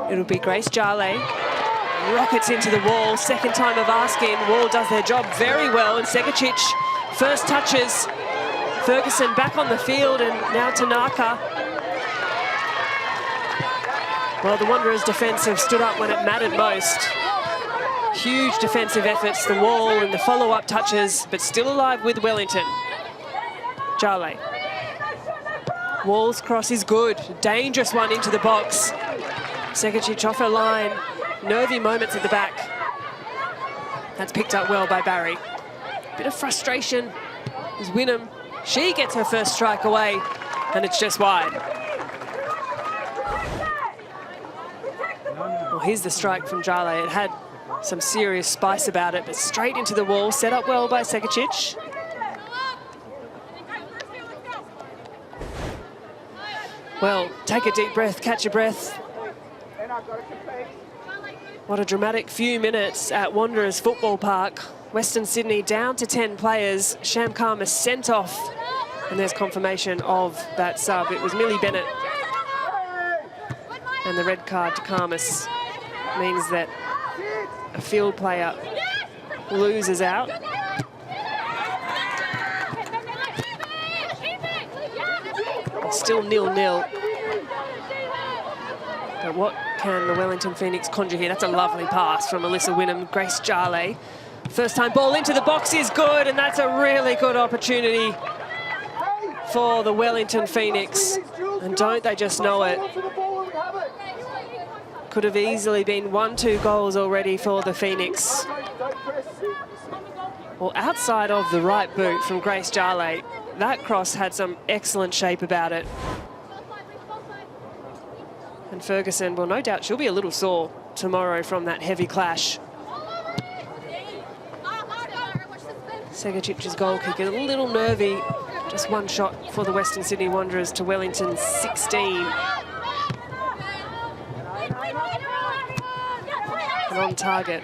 It'll be Grace Jale. Rockets into the wall, second time of asking. Wall does their job very well, and Segicic first touches. Ferguson back on the field, and now Tanaka. Well, the Wanderers' defence have stood up when it mattered most. Huge defensive efforts, the wall and the follow-up touches, but still alive with Wellington. Jale. Wall's cross is good. Dangerous one into the box. Segicic off her line. Nervy moments at the back. That's picked up well by Barry. Bit of frustration as Wynnum. She gets her first strike away, and it's just wide. Well, here's the strike from Jale. It had some serious spice about it, but straight into the wall, set up well by Segacic. Well, take a deep breath, catch your breath. What a dramatic few minutes at Wanderers Football Park. Western Sydney down to 10 players. Sham Kharmis sent off, and there's confirmation of that sub. It was Millie Bennett. And the red card to Kharmis means that a field player loses out. Still 0-0. But what can the Wellington Phoenix conjure here? That's a lovely pass from Alyssa Wynnum, Grace Jale. First time ball into the box is good, and that's a really good opportunity for the Wellington Phoenix. And don't they just know it? Could have easily been 1-2 goals already for the Phoenix. Well, outside of the right boot from Grace Jale, that cross had some excellent shape about it. And Ferguson, well, no doubt she'll be a little sore tomorrow from that heavy clash. Segacic's goal kick, a little nervy. Just one shot for the Western Sydney Wanderers to Wellington's 16. And on target,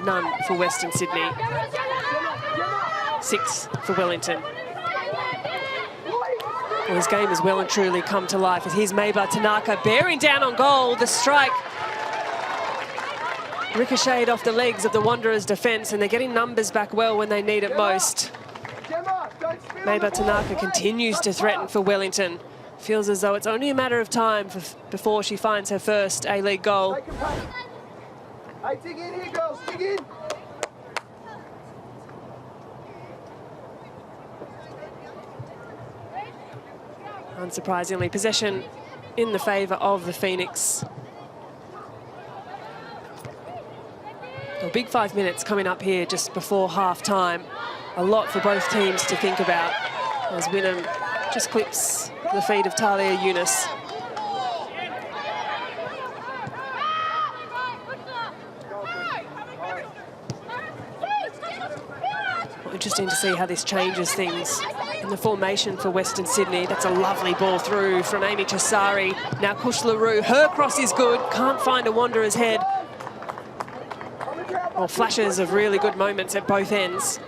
none for Western Sydney. 6 for Wellington. Well, his game has well and truly come to life as here's Maba Tanaka bearing down on goal. The strike ricocheted off the legs of the Wanderers' defence, and they're getting numbers back well when they need it most. Maba Tanaka continues to threaten for Wellington. Feels as though it's only a matter of time before she finds her first A-League goal. Hey, dig in here, girls, dig in. Unsurprisingly, possession in the favour of the Phoenix. A big 5 minutes coming up here just before half-time. A lot for both teams to think about as Wynnum just clips the feet of Talia Yunus. Well, interesting to see how this changes things in the formation for Western Sydney. That's a lovely ball through from Amy Chisari. Now Kush LaRue, her cross is good, can't find a Wanderer's head. Well, flashes of really good moments at both ends.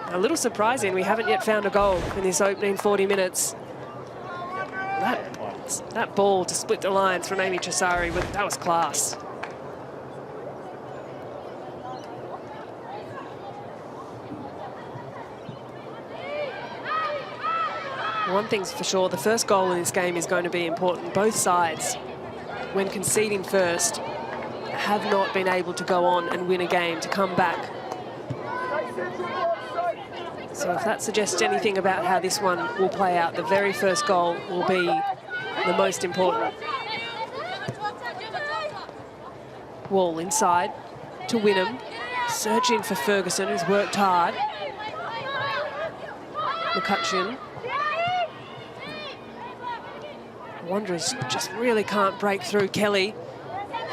A little surprising, we haven't yet found a goal in this opening 40 minutes. That ball to split the lines from Amy Chisari, that was class. One thing's for sure, the first goal in this game is going to be important. Both sides, when conceding first, have not been able to go on and win a game, to come back. So if that suggests anything about how this one will play out, the very first goal will be the most important. Wall inside to Wynnum, searching for Ferguson, who's worked hard. McCutcheon. Wanderers just really can't break through Kelly.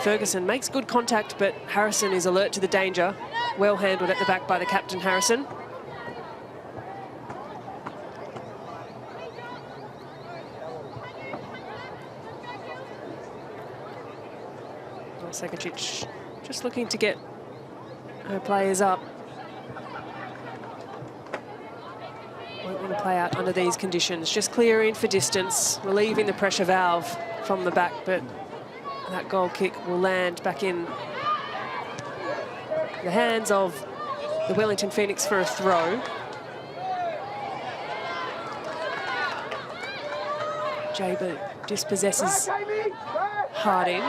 Ferguson makes good contact, but Harrison is alert to the danger. Well handled at the back by the captain, Harrison. Segacic just looking to get her players up. Won't want to play out under these conditions. Just clearing for distance, relieving the pressure valve from the back, but that goal kick will land back in the hands of the Wellington Phoenix for a throw. Jaber dispossesses Harding.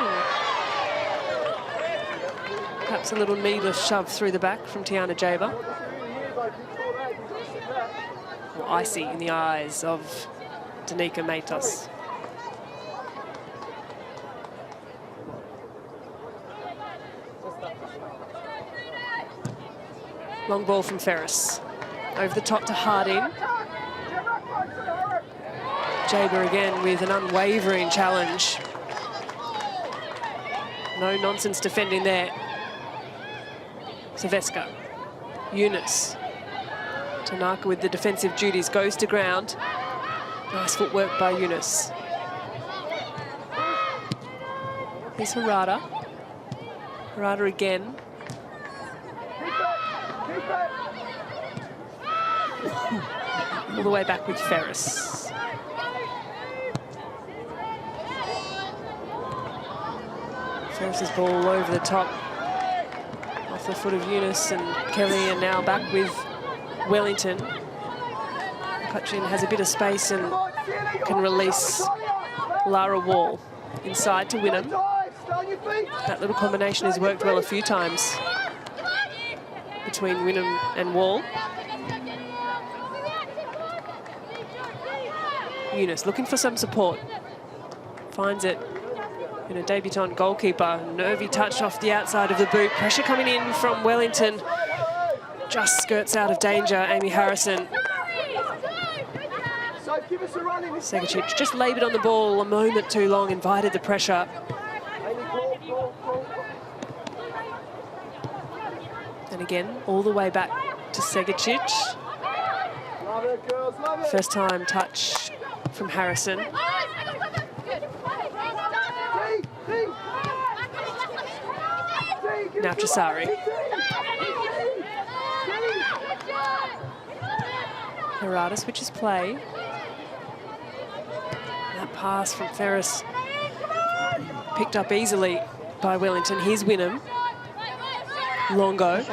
Perhaps a little needless shove through the back from Tiana Jaber. Well, icy in the eyes of Danica Matos. Long ball from Ferris. Over the top to Harding. Jaber again with an unwavering challenge. No nonsense defending there. Silvesca. Eunice. Tanaka with the defensive duties goes to ground. Nice footwork by Eunice. Here's Harada. Harada again. All the way back with Ferris. Ferris's ball over the top. Off the foot of Eunice and Kelly, and now back with Wellington. McCutcheon has a bit of space and can release Lara Wall inside to Wynnum. That little combination has worked well a few times between Wynnum and Wall. Eunice looking for some support. Finds it in a debutant goalkeeper. Nervy touch off the outside of the boot. Pressure coming in from Wellington. Just skirts out of danger, Amy Harrison. Segacic just laboured on the ball a moment too long, invited the pressure. And again, all the way back to Segacic. First time touch from Harrison. Now Trisari. Harada switches play. That pass from Ferris picked up easily by Wellington. Here's Wynnum. Longo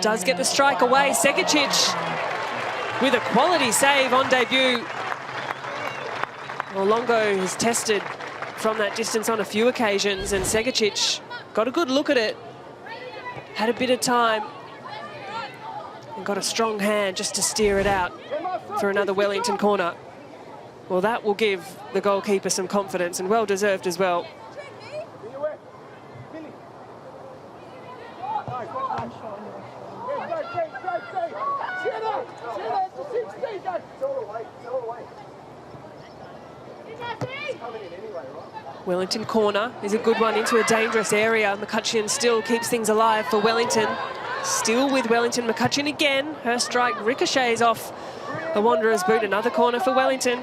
does get the strike away. Segacic with a quality save on debut. Well, Longo has tested from that distance on a few occasions, and Segacic got a good look at it, had a bit of time, and got a strong hand just to steer it out for another Wellington corner. Well, that will give the goalkeeper some confidence, and well-deserved as well. Wellington corner is a good one into a dangerous area. McCutcheon still keeps things alive for Wellington. Still with Wellington. McCutcheon again. Her strike ricochets off the Wanderers' boot. Another corner for Wellington.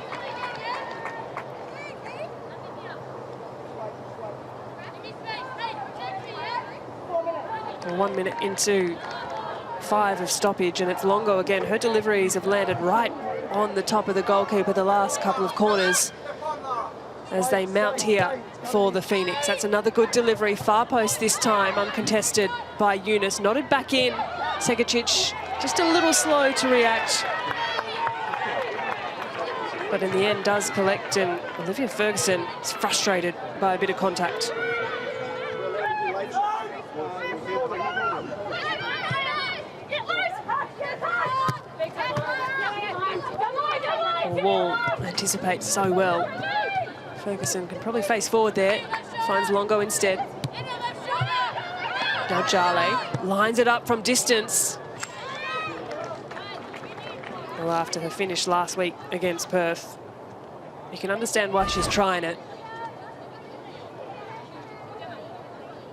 Well, 1 minute into 5 of stoppage, and it's Longo again. Her deliveries have landed right on the top of the goalkeeper the last couple of corners as they mount here for the Phoenix. That's another good delivery. Far post this time, uncontested by Eunice. Nodded back in. Segacic just a little slow to react, but in the end does collect, and Olivia Ferguson is frustrated by a bit of contact. Wall anticipates so well. Ferguson can probably face forward there. Finds Longo instead. Now Jale lines it up from distance. Well, after her finish last week against Perth, you can understand why she's trying it.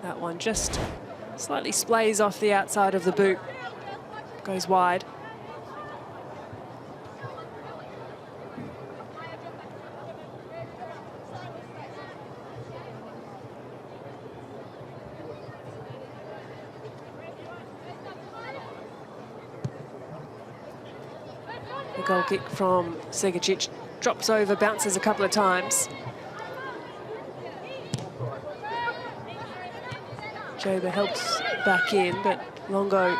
That one just slightly splays off the outside of the boot. Goes wide. The goal kick from Segacic drops over, bounces a couple of times. Joba helps back in, but Longo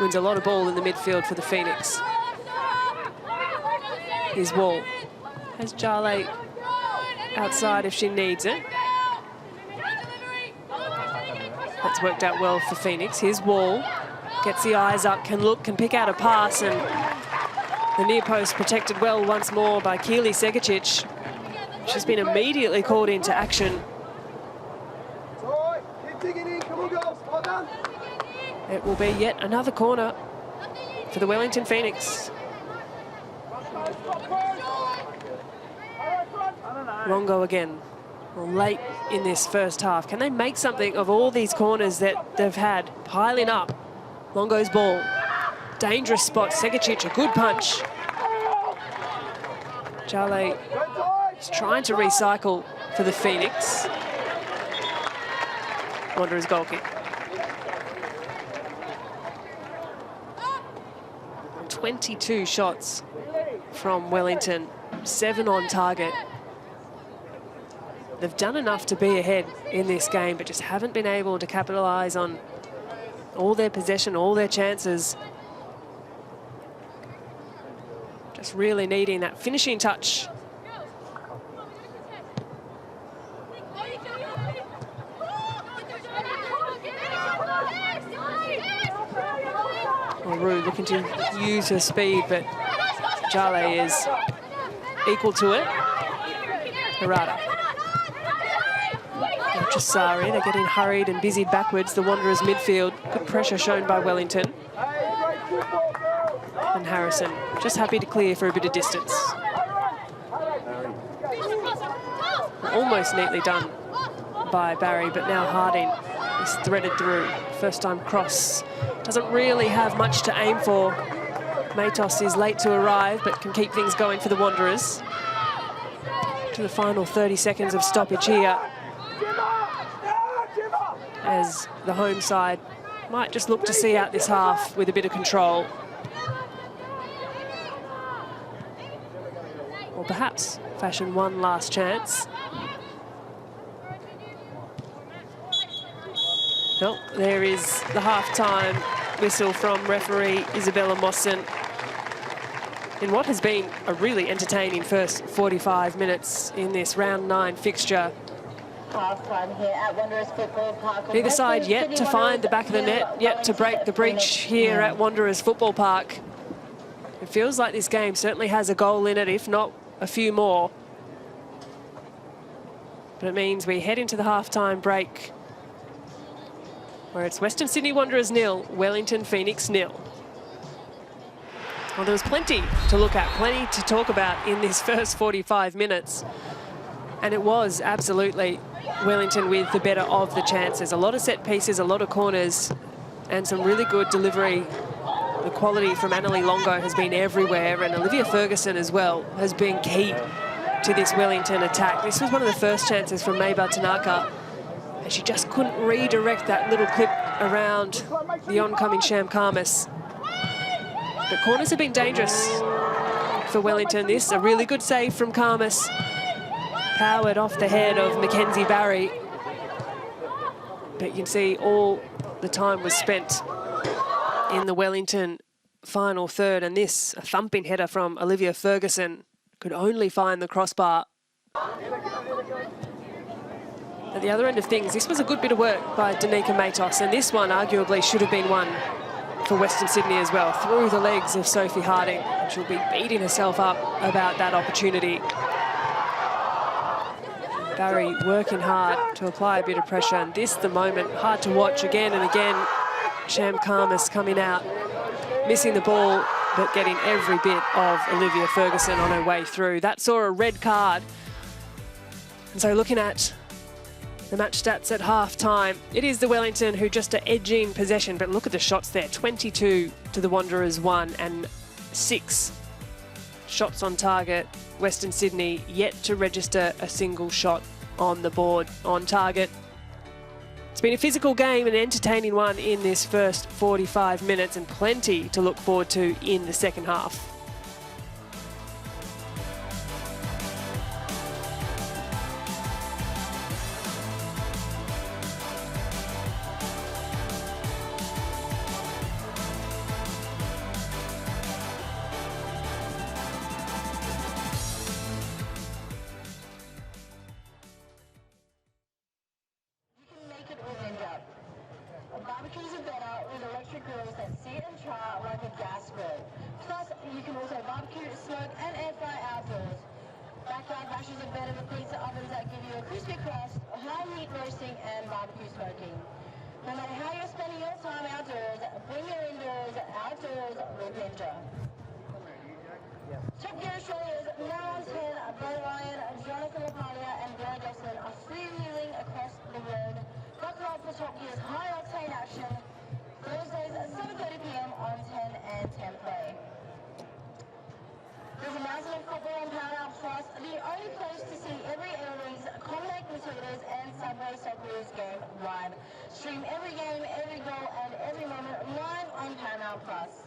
wins a lot of ball in the midfield for the Phoenix. Here's Wall. Has Jale outside if she needs it. That's worked out well for Phoenix. Here's Wall. Gets the eyes up, can look, can pick out a pass, and the near post protected well once more by Keely Segacic. She's been immediately called into action. It will be yet another corner for the Wellington Phoenix. Longo again, late in this first half. Can they make something of all these corners that they've had piling up? Longo's ball. Dangerous spot. Segacic, a good punch. Jale is trying to recycle for the Phoenix. Wanderers goal kick. 22 shots from Wellington, 7 on target. They've done enough to be ahead in this game, but just haven't been able to capitalise on all their possession, all their chances. Just really needing that finishing touch. Rue looking to use her speed, but Jale is equal to it. Harada. Chisari, they're getting hurried and busied backwards. The Wanderers midfield. Good pressure shown by Wellington. And Harrison just happy to clear for a bit of distance. Almost neatly done by Barry, but now Harding is threaded through. First time cross. Doesn't really have much to aim for. Matos is late to arrive, but can keep things going for the Wanderers. To the final 30 seconds of stoppage here, as the home side might just look to see out this half with a bit of control. Or perhaps fashion one last chance. Well, there is the half-time whistle from referee Isabella Mawson in what has been a really entertaining first 45 minutes in this round 9 fixture. Half-time here at Wanderers Football Park. Neither side yet to find the back of the net, yet to break the breach here at Wanderers Football Park. It feels like this game certainly has a goal in it, if not a few more. But it means we head into the half-time break, where it's Western Sydney Wanderers 0, Wellington Phoenix 0. Well, there was plenty to look at, plenty to talk about in this first 45 minutes. And it was absolutely Wellington with the better of the chances. A lot of set pieces, a lot of corners, and some really good delivery. The quality from Annalie Longo has been everywhere, and Olivia Ferguson as well has been key to this Wellington attack. This was one of the first chances from Mabel Tanaka, and she just couldn't redirect that little clip around the oncoming Sham Karmas. The corners have been dangerous for Wellington. This, a really good save from Karmas. Powered off the head of Mackenzie Barry. But you can see all the time was spent in the Wellington final third. And this, a thumping header from Olivia Ferguson, could only find the crossbar. At the other end of things, this was a good bit of work by Danica Matos, and this one arguably should have been one for Western Sydney as well, through the legs of Sophie Harding. And she'll be beating herself up about that opportunity. Barry working hard to apply a bit of pressure, and this the moment, hard to watch again and again. Sham Karmas coming out, missing the ball, but getting every bit of Olivia Ferguson on her way through. That saw a red card. And so looking at the match stats at half-time, it is the Wellington who just are edging possession, but look at the shots there. 22 to the Wanderers 1, and 6 shots on target. Western Sydney yet to register a single shot on the board on target. It's been a physical game, an entertaining one in this first 45 minutes, and plenty to look forward to in the second half. Barbecues are better with electric grills that sear and char like a gas grill. Plus, you can also barbecue, smoke, and air fry outdoors. Backyard bashes are better with pizza ovens that give you a crispy crust, high heat roasting, and barbecue smoking. No matter how you're spending your time outdoors, bring your indoors outdoors with Ninja. Top Gear's high-octane action, Thursdays at 7:30 p.m. on 10 and 10 Play. There's a mountain of football on Paramount Plus, the only place to see every A-League's Combinate Potatoes and Subway Socceroos game live. Stream every game, every goal, and every moment live on Paramount Plus.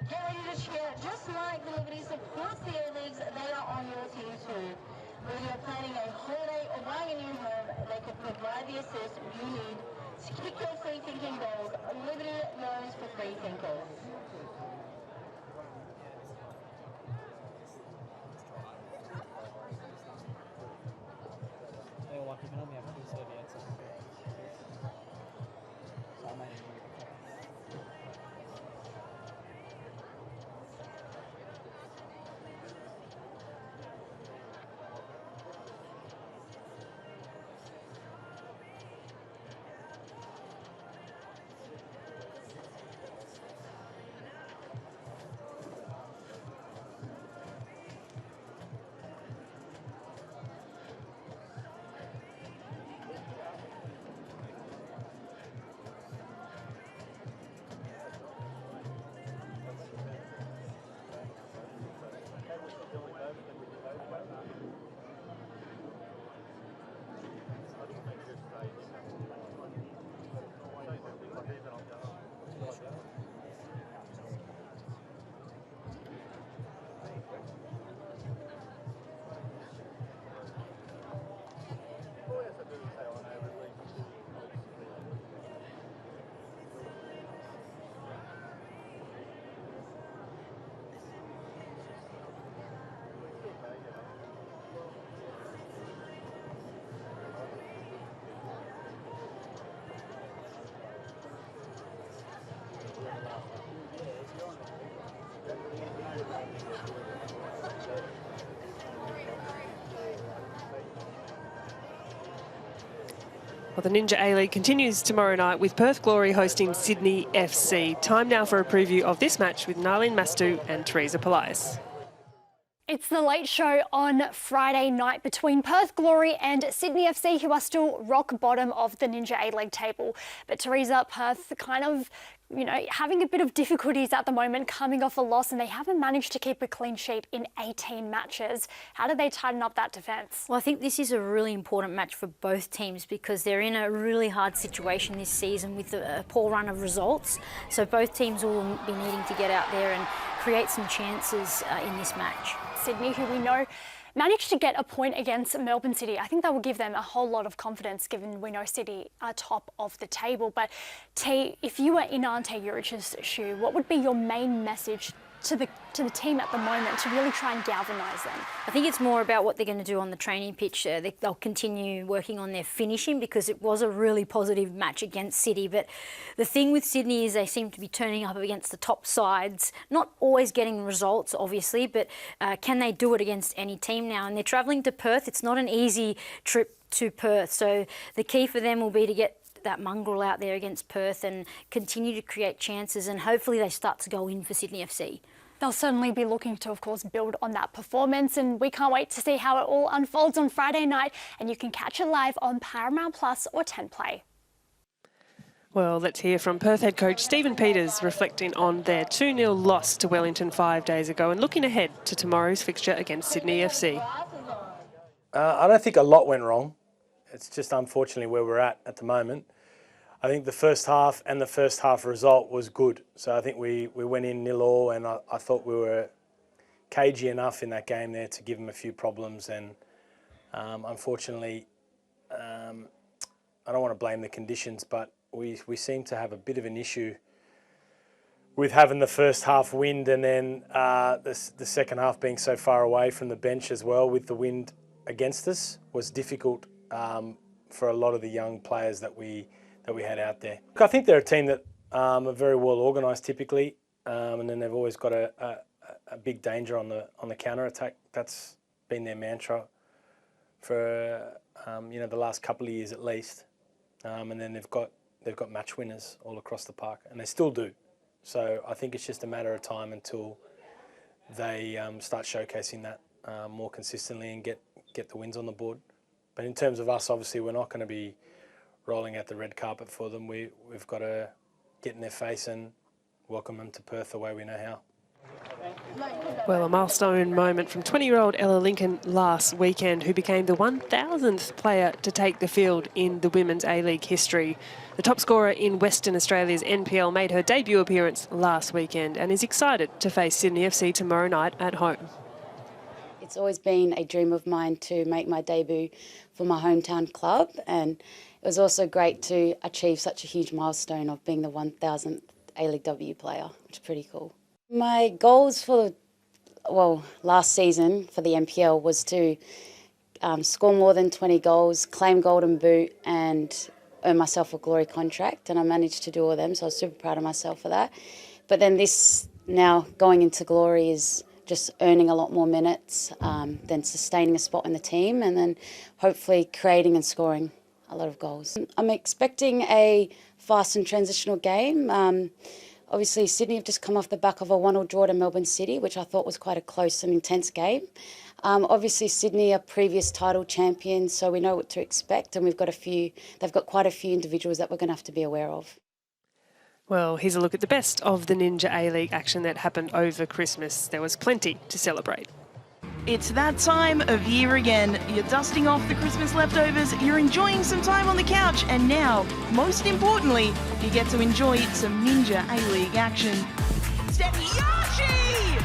Get ready to cheer just like the Liberty supports the A-Leagues, they are on your team too. Whether you're planning a holiday or buying a new home, they can provide the assist you need to kick your free-thinking goals. Liberty knows for free thinkers. Well, the Ninja A-League continues tomorrow night with Perth Glory hosting Sydney FC. Time now for a preview of this match with Narlene Mastu and Teresa Polias. It's the late show on Friday night between Perth Glory and Sydney FC, who are still rock bottom of the Ninja A-League table. But Teresa, Perth kind of, having a bit of difficulties at the moment, coming off a loss, and they haven't managed to keep a clean sheet in 18 matches. How do they tighten up that defence? Well, I think this is a really important match for both teams because they're in a really hard situation this season with a poor run of results. So both teams will be needing to get out there and create some chances in this match. Sydney, who we know managed to get a point against Melbourne City. I think that will give them a whole lot of confidence, given we know City are top of the table. But T, if you were in Ante Juric's shoe, what would be your main message to the team at the moment to really try and galvanise them? I think it's more about what they're going to do on the training pitch. They'll continue working on their finishing because it was a really positive match against City. But the thing with Sydney is they seem to be turning up against the top sides, not always getting results, obviously, but can they do it against any team now? And they're travelling to Perth. It's not an easy trip to Perth. So the key for them will be to get that mongrel out there against Perth and continue to create chances, and hopefully they start to go in for Sydney FC. They'll certainly be looking to, of course, build on that performance, and we can't wait to see how it all unfolds on Friday night, and you can catch it live on Paramount Plus or 10 Play. Well, let's hear from Perth head coach Stephen Peters reflecting on their 2-0 loss to Wellington 5 days ago and looking ahead to tomorrow's fixture against Sydney FC. I don't think a lot went wrong. It's just unfortunately where we're at the moment. I think the first half and the first half result was good. So I think we went in 0-0, and I thought we were cagey enough in that game there to give them a few problems. And unfortunately, I don't want to blame the conditions, but we seem to have a bit of an issue with having the first half wind and then the second half being so far away from the bench as well with the wind against us was difficult for a lot of the young players that we had out there. I think they're a team that are very well organised typically, and then they've always got a big danger on the counter attack. That's been their mantra for the last couple of years at least. And then they've got match winners all across the park, and they still do. So I think it's just a matter of time until they start showcasing that more consistently and get the wins on the board. But in terms of us, obviously, we're not going to be rolling out the red carpet for them. We've got to get in their face and welcome them to Perth the way we know how. Well, a milestone moment from 20-year-old Ella Lincoln last weekend, who became the 1,000th player to take the field in the Women's A-League history. The top scorer in Western Australia's NPL made her debut appearance last weekend and is excited to face Sydney FC tomorrow night at home. It's always been a dream of mine to make my debut for my hometown club, and it was also great to achieve such a huge milestone of being the 1,000th A-League W player, which is pretty cool. My goals for, last season for the NPL was to score more than 20 goals, claim Golden Boot and earn myself a Glory contract, and I managed to do all of them, so I was super proud of myself for that. But then this, now going into Glory, is just earning a lot more minutes, then sustaining a spot in the team, and then hopefully creating and scoring a lot of goals. I'm expecting a fast and transitional game. Obviously, Sydney have just come off the back of a 1-1 draw to Melbourne City, which I thought was quite a close and intense game. Obviously, Sydney are previous title champions, so we know what to expect, and they've got quite a few individuals that we're going to have to be aware of. Well, here's a look at the best of the Ninja A-League action that happened over Christmas. There was plenty to celebrate. It's that time of year again. You're dusting off the Christmas leftovers, you're enjoying some time on the couch, and now, most importantly, you get to enjoy some Ninja A-League action. Stepiyashi!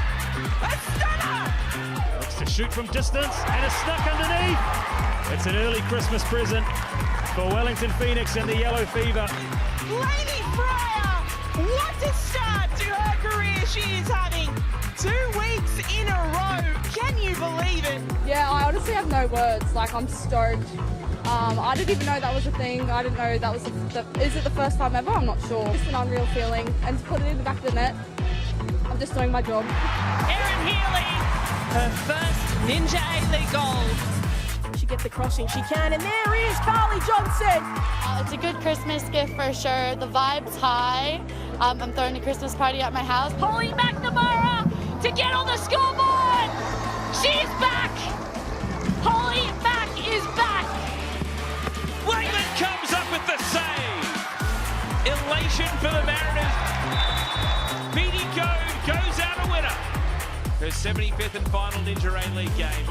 A stunner! Looks to shoot from distance, and a snuck underneath. It's an early Christmas present for Wellington Phoenix and the Yellow Fever. Lady Fryer! What a start to her career she is having! 2 weeks in a row. Can you believe it? Yeah, I honestly have no words. Like, I'm stoked. I didn't even know that was a thing. I didn't know that was is it the first time ever? I'm not sure. It's an unreal feeling. And to put it in the back of the net, I'm just doing my job. Erin Healy, her first Ninja A-League goal. She gets the crossing, she can, and there is Carly Johnson. It's a good Christmas gift for sure. The vibe's high. I'm throwing a Christmas party at my house. Holly McNamara to get on the scoreboard. She's back. Holly Mack is back. Raymond comes up with the save. Elation for the Mariners. Beatty goes out a winner. Her 75th and final Ninja A-League game.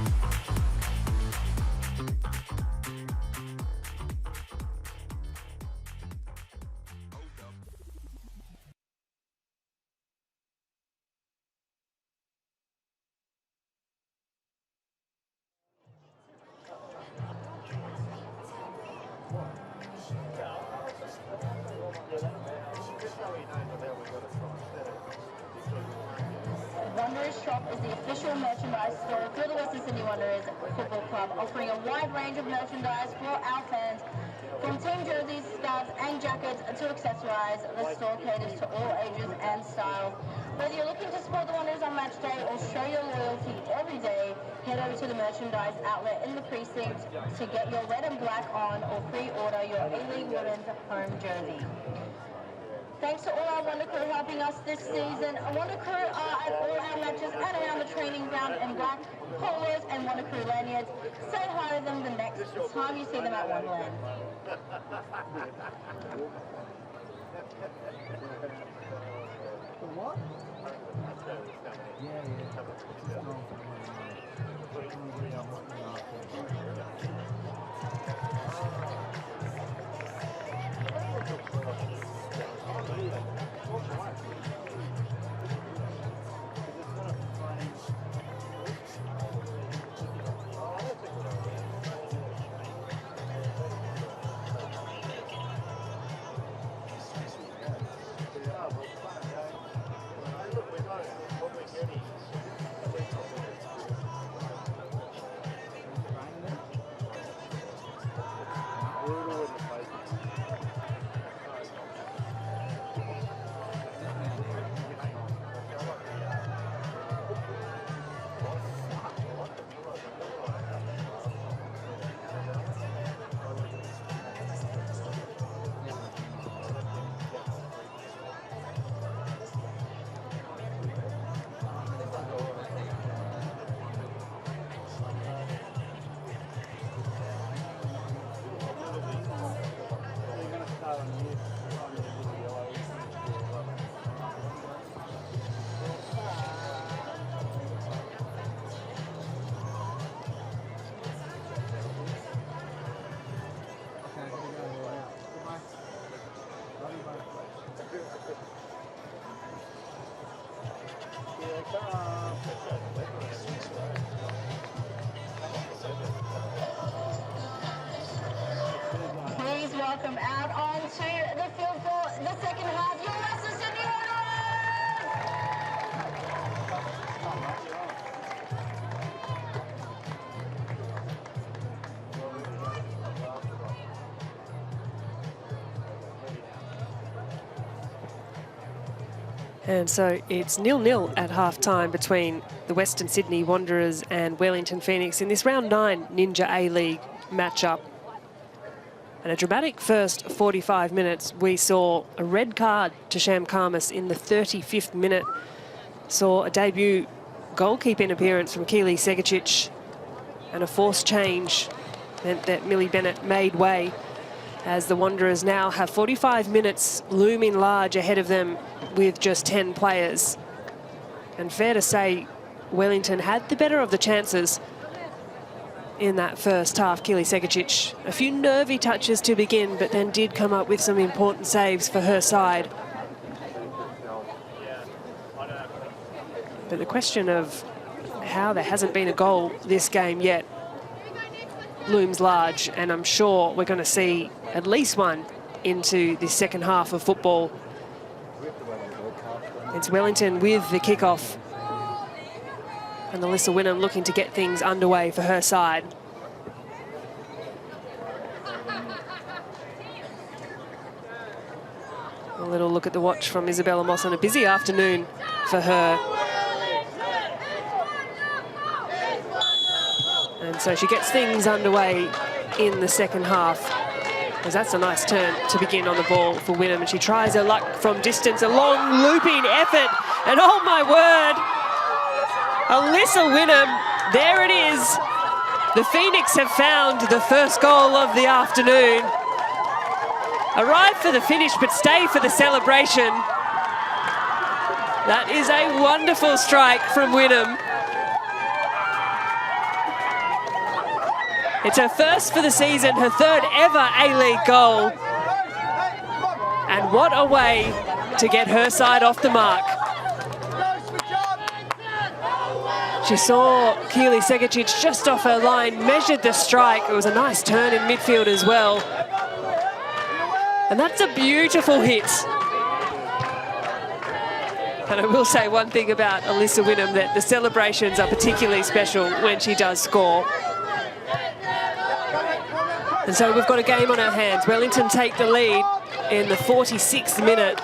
Wanderers Shop is the official merchandise store for the Western Sydney Wanderers Football Club, offering a wide range of merchandise for our fans. From team jerseys, scarves and jackets to accessorize, the store caters to all ages and styles. Whether you're looking to support the Wanderers on match day or show your loyalty every day, head over to the merchandise outlet in the precinct to get your red and black on or pre-order your A-League Women's home jersey. Thanks to all our Wonder Crew helping us this season. Wonder Crew are at all our matches and around the training ground in black polos and Wonder Crew lanyards. Say hi to them the next time you see them at Wonderland. What? Please welcome out onto the field for the second half, your Western Sydney And so it's 0-0 at half-time between the Western Sydney Wanderers and Wellington Phoenix in this round 9 Ninja A-League matchup. And a dramatic first 45 minutes. We saw a red card to Sham Karmas in the 35th minute. Saw a debut goalkeeping appearance from Keely Segicic, and a forced change meant that Millie Bennett made way, as the Wanderers now have 45 minutes looming large ahead of them with just 10 players. And fair to say, Wellington had the better of the chances in that first half. Keely Segicic, a few nervy touches to begin, but then did come up with some important saves for her side. But the question of how there hasn't been a goal this game yet looms large, and I'm sure we're going to see at least one into the second half of football. It's Wellington with the kickoff, and Alyssa Wynnum looking to get things underway for her side. A little look at the watch from Isabella Moss on a busy afternoon for her. And so she gets things underway in the second half, as that's a nice turn to begin on the ball for Wynnum, and she tries her luck from distance, a long looping effort, and oh my word, Alyssa Wynnum, there it is. The Phoenix have found the first goal of the afternoon. Arrive for the finish, but stay for the celebration. That is a wonderful strike from Wynnum. It's her first for the season, her third ever A-League goal. And what a way to get her side off the mark. She saw Keely Segicic just off her line, measured the strike. It was a nice turn in midfield as well. And that's a beautiful hit. And I will say one thing about Alyssa Wynnum, that the celebrations are particularly special when she does score. And so we've got a game on our hands. Wellington take the lead in the 46th minute.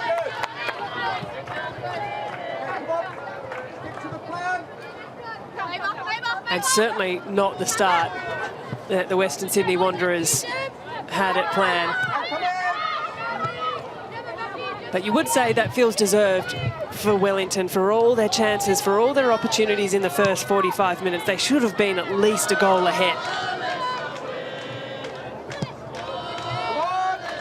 And certainly not the start that the Western Sydney Wanderers had it planned. But you would say that feels deserved for Wellington, for all their chances, for all their opportunities in the first 45 minutes. They should have been at least a goal ahead.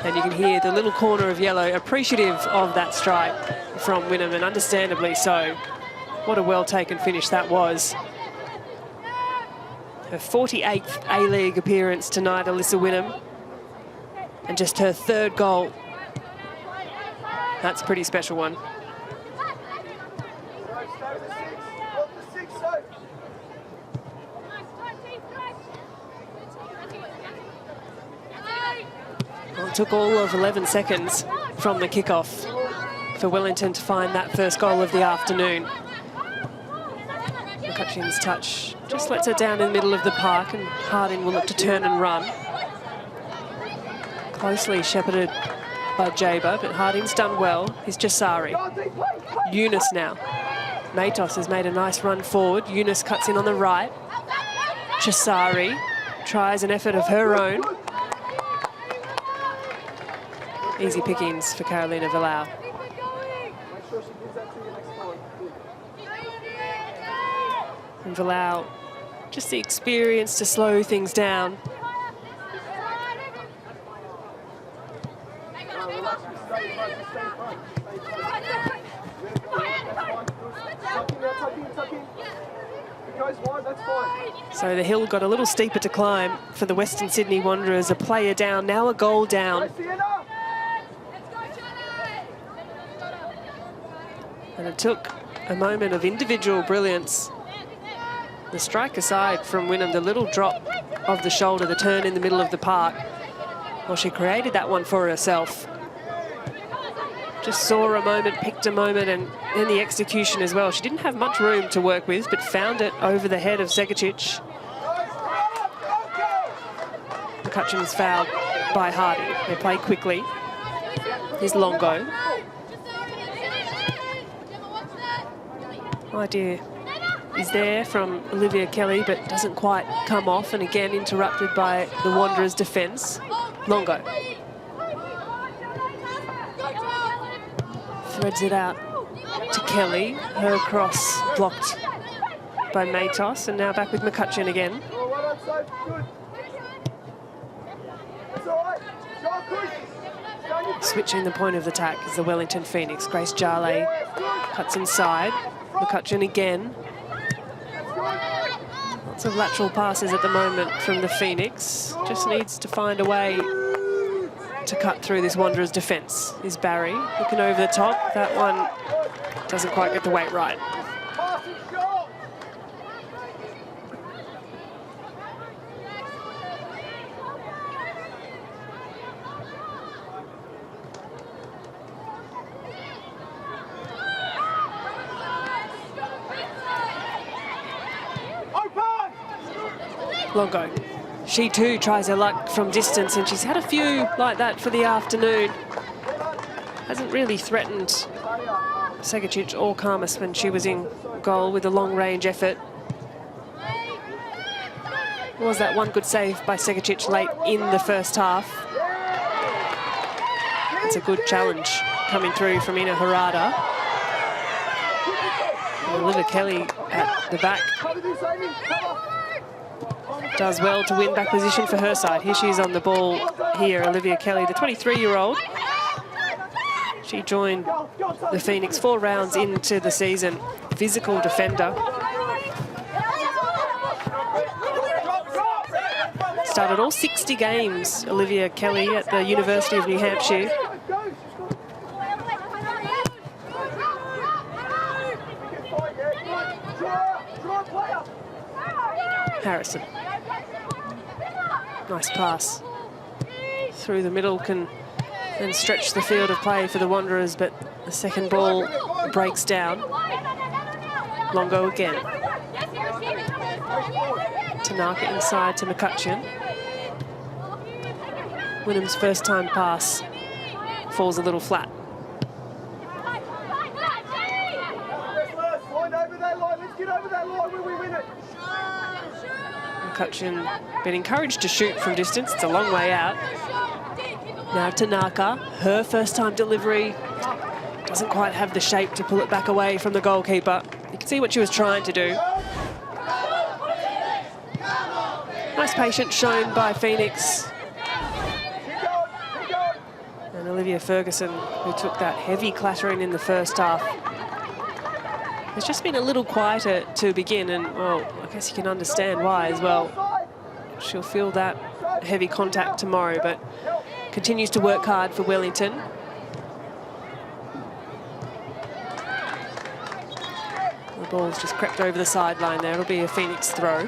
And you can hear the little corner of yellow appreciative of that strike from Wynnum, and understandably so. What a well-taken finish that was. Her 48th A-League appearance tonight, Alyssa Wynnum, and just her third goal. That's a pretty special one. Well, it took all of 11 seconds from the kickoff for Wellington to find that first goal of the afternoon. McCutcheon's touch just lets her down in the middle of the park, and Harding will look to turn and run. Closely shepherded by Jaber, but Harding's done well. He's Jasari. Eunice now. Matos has made a nice run forward. Eunice cuts in on the right. Jasari tries an effort of her own. Easy pickings for Carolina Villau. And Villau, just the experience to slow things down. So the hill got a little steeper to climb for the Western Sydney Wanderers. A player down, now a goal down. And it took a moment of individual brilliance. The strike aside from Wynnum, the little drop of the shoulder, the turn in the middle of the park. Well, she created that one for herself. Just saw a moment, picked a moment, and then the execution as well. She didn't have much room to work with, but found it over the head of Segicic. McCutcheon's fouled by Hardy. They play quickly. Here's Longo. Idea is there from Olivia Kelly, but doesn't quite come off, and again interrupted by the Wanderers' defence. Longo. Threads it out to Kelly. Her cross blocked by Matos, and now back with McCutcheon again. Switching the point of attack is the Wellington Phoenix. Grace Jarley cuts inside. McCutcheon again. Lots of lateral passes at the moment from the Phoenix. Just needs to find a way to cut through this Wanderers defence. Is Barry looking over the top. That one doesn't quite get the weight right. Longo. She too tries her luck from distance, and she's had a few like that for the afternoon. Hasn't really threatened Segicic or Karmas when she was in goal with a long-range effort. There was that one good save by Segicic late in the first half. It's a good challenge coming through from Ina Harada. And Olivia Kelly at the back does well to win back position for her side. Here she is on the ball here, Olivia Kelly, the 23-year-old. She joined the Phoenix 4 rounds into the season. Physical defender. Started all 60 games, Olivia Kelly, at the University of New Hampshire. Harrison. Nice pass through the middle, can then stretch the field of play for the Wanderers, but the second ball breaks down. Longo again. Tanaka inside to McCutcheon. Wynnum's first time pass falls a little flat. McCutcheon been encouraged to shoot from distance. It's a long way out. Now Tanaka, her first time delivery. Doesn't quite have the shape to pull it back away from the goalkeeper. You can see what she was trying to do. Nice patience shown by Phoenix. And Olivia Ferguson, who took that heavy clattering in the first half. It's just been a little quieter to begin, and, well, I guess you can understand why as well. She'll feel that heavy contact tomorrow, but continues to work hard for Wellington. The ball's just crept over the sideline there. It'll be a Phoenix throw.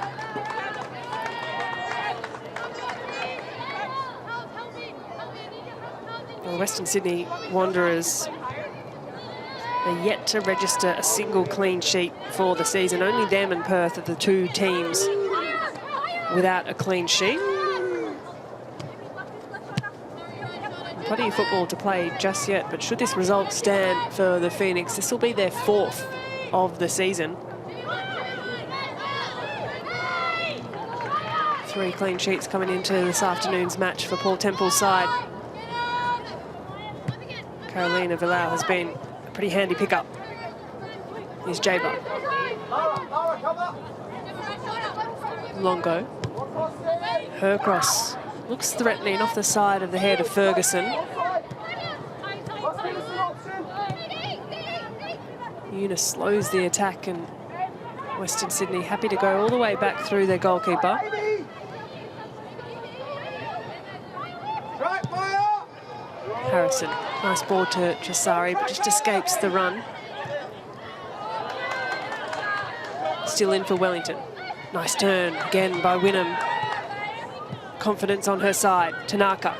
The Western Sydney Wanderers are yet to register a single clean sheet for the season. Only them and Perth are the two teams without a clean sheet. Plenty of football to play just yet, but should this result stand for the Phoenix, this will be their 4th of the season. 3 clean sheets coming into this afternoon's match for Paul Temple's side. Carolina Villau has been a pretty handy pickup. Here's Jaber. Longo. Her cross looks threatening off the side of the head of Ferguson. Eunice slows the attack, and Western Sydney happy to go all the way back through their goalkeeper. Harrison, nice ball to Chisari, but just escapes the run. still in for Wellington. Nice turn again by Wynnum. Confidence on her side. Tanaka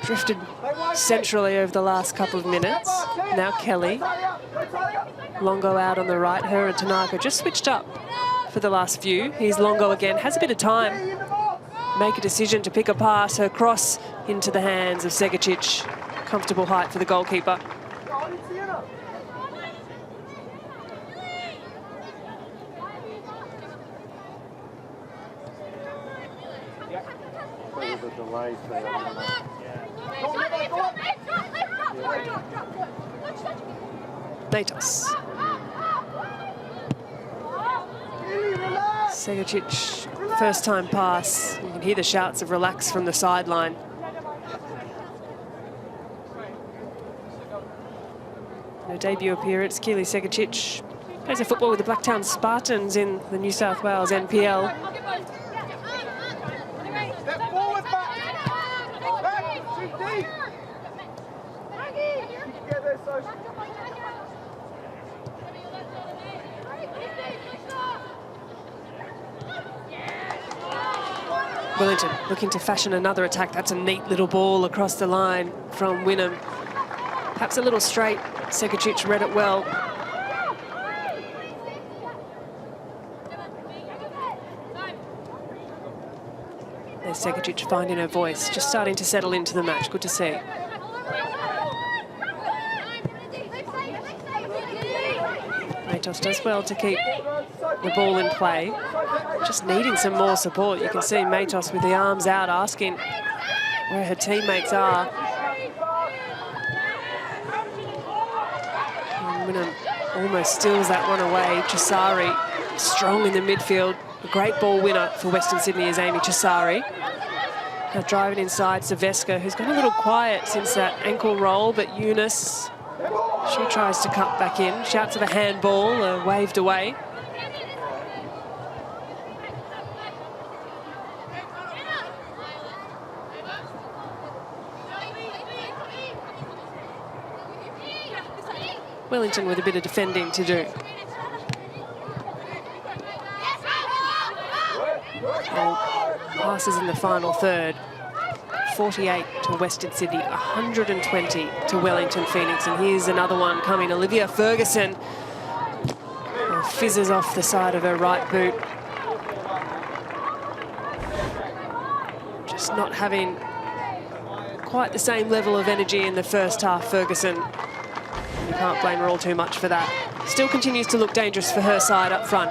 drifted centrally over the last couple of minutes. Now Kelly. Longo out on the right. Her and Tanaka just switched up for the last few. Here's Longo again. Has a bit of time. Make a decision to pick a pass. Her cross into the hands of Segacic. Comfortable height for the goalkeeper. Matos. Segacic, first time pass. You can hear the shouts of relax from the sideline. Her debut appearance, Keely Segacic plays a football with the Blacktown Spartans in the New South Wales NPL. Wellington looking to fashion another attack. That's a neat little ball across the line from Wynnum. Perhaps a little straight. Segacic read it well. There's Segacic finding her voice, just starting to settle into the match. Good to see. Matos does well to keep the ball in play. Just needing some more support. You can see Matos with the arms out asking where her teammates are. And Wynnum almost steals that one away. Chisari strong in the midfield. A great ball winner for Western Sydney is Amy Chisari. Now driving inside Saveska, who's gone a little quiet since that ankle roll, but Eunice, she tries to cut back in. Shouts of a handball, waved away. Wellington with a bit of defending to do. Passes in the final third. 48 to Western Sydney, 120 to Wellington Phoenix. And here's another one coming. Olivia Ferguson fizzes off the side of her right boot. Just not having quite the same level of energy in the first half, Ferguson. You can't blame her all too much for that. Still continues to look dangerous for her side up front.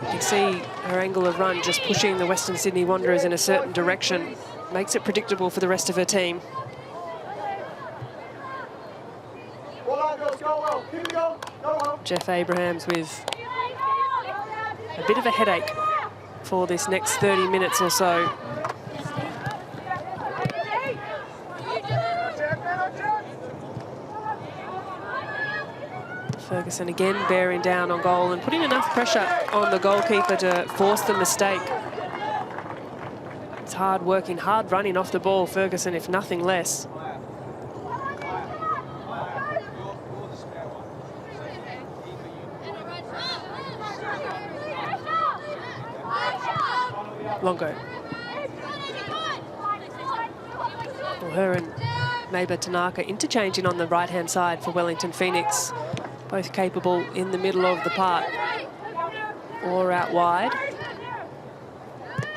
You can see her angle of run just pushing the Western Sydney Wanderers in a certain direction. Makes it predictable for the rest of her team. Jeff Abrahams with a bit of a headache for this next 30 minutes or so. Ferguson again bearing down on goal and putting enough pressure on the goalkeeper to force the mistake. It's hard working, hard running off the ball, Ferguson, if nothing less. Longo. Well, her and neighbour Tanaka interchanging on the right-hand side for Wellington Phoenix. Both capable in the middle of the park or out wide.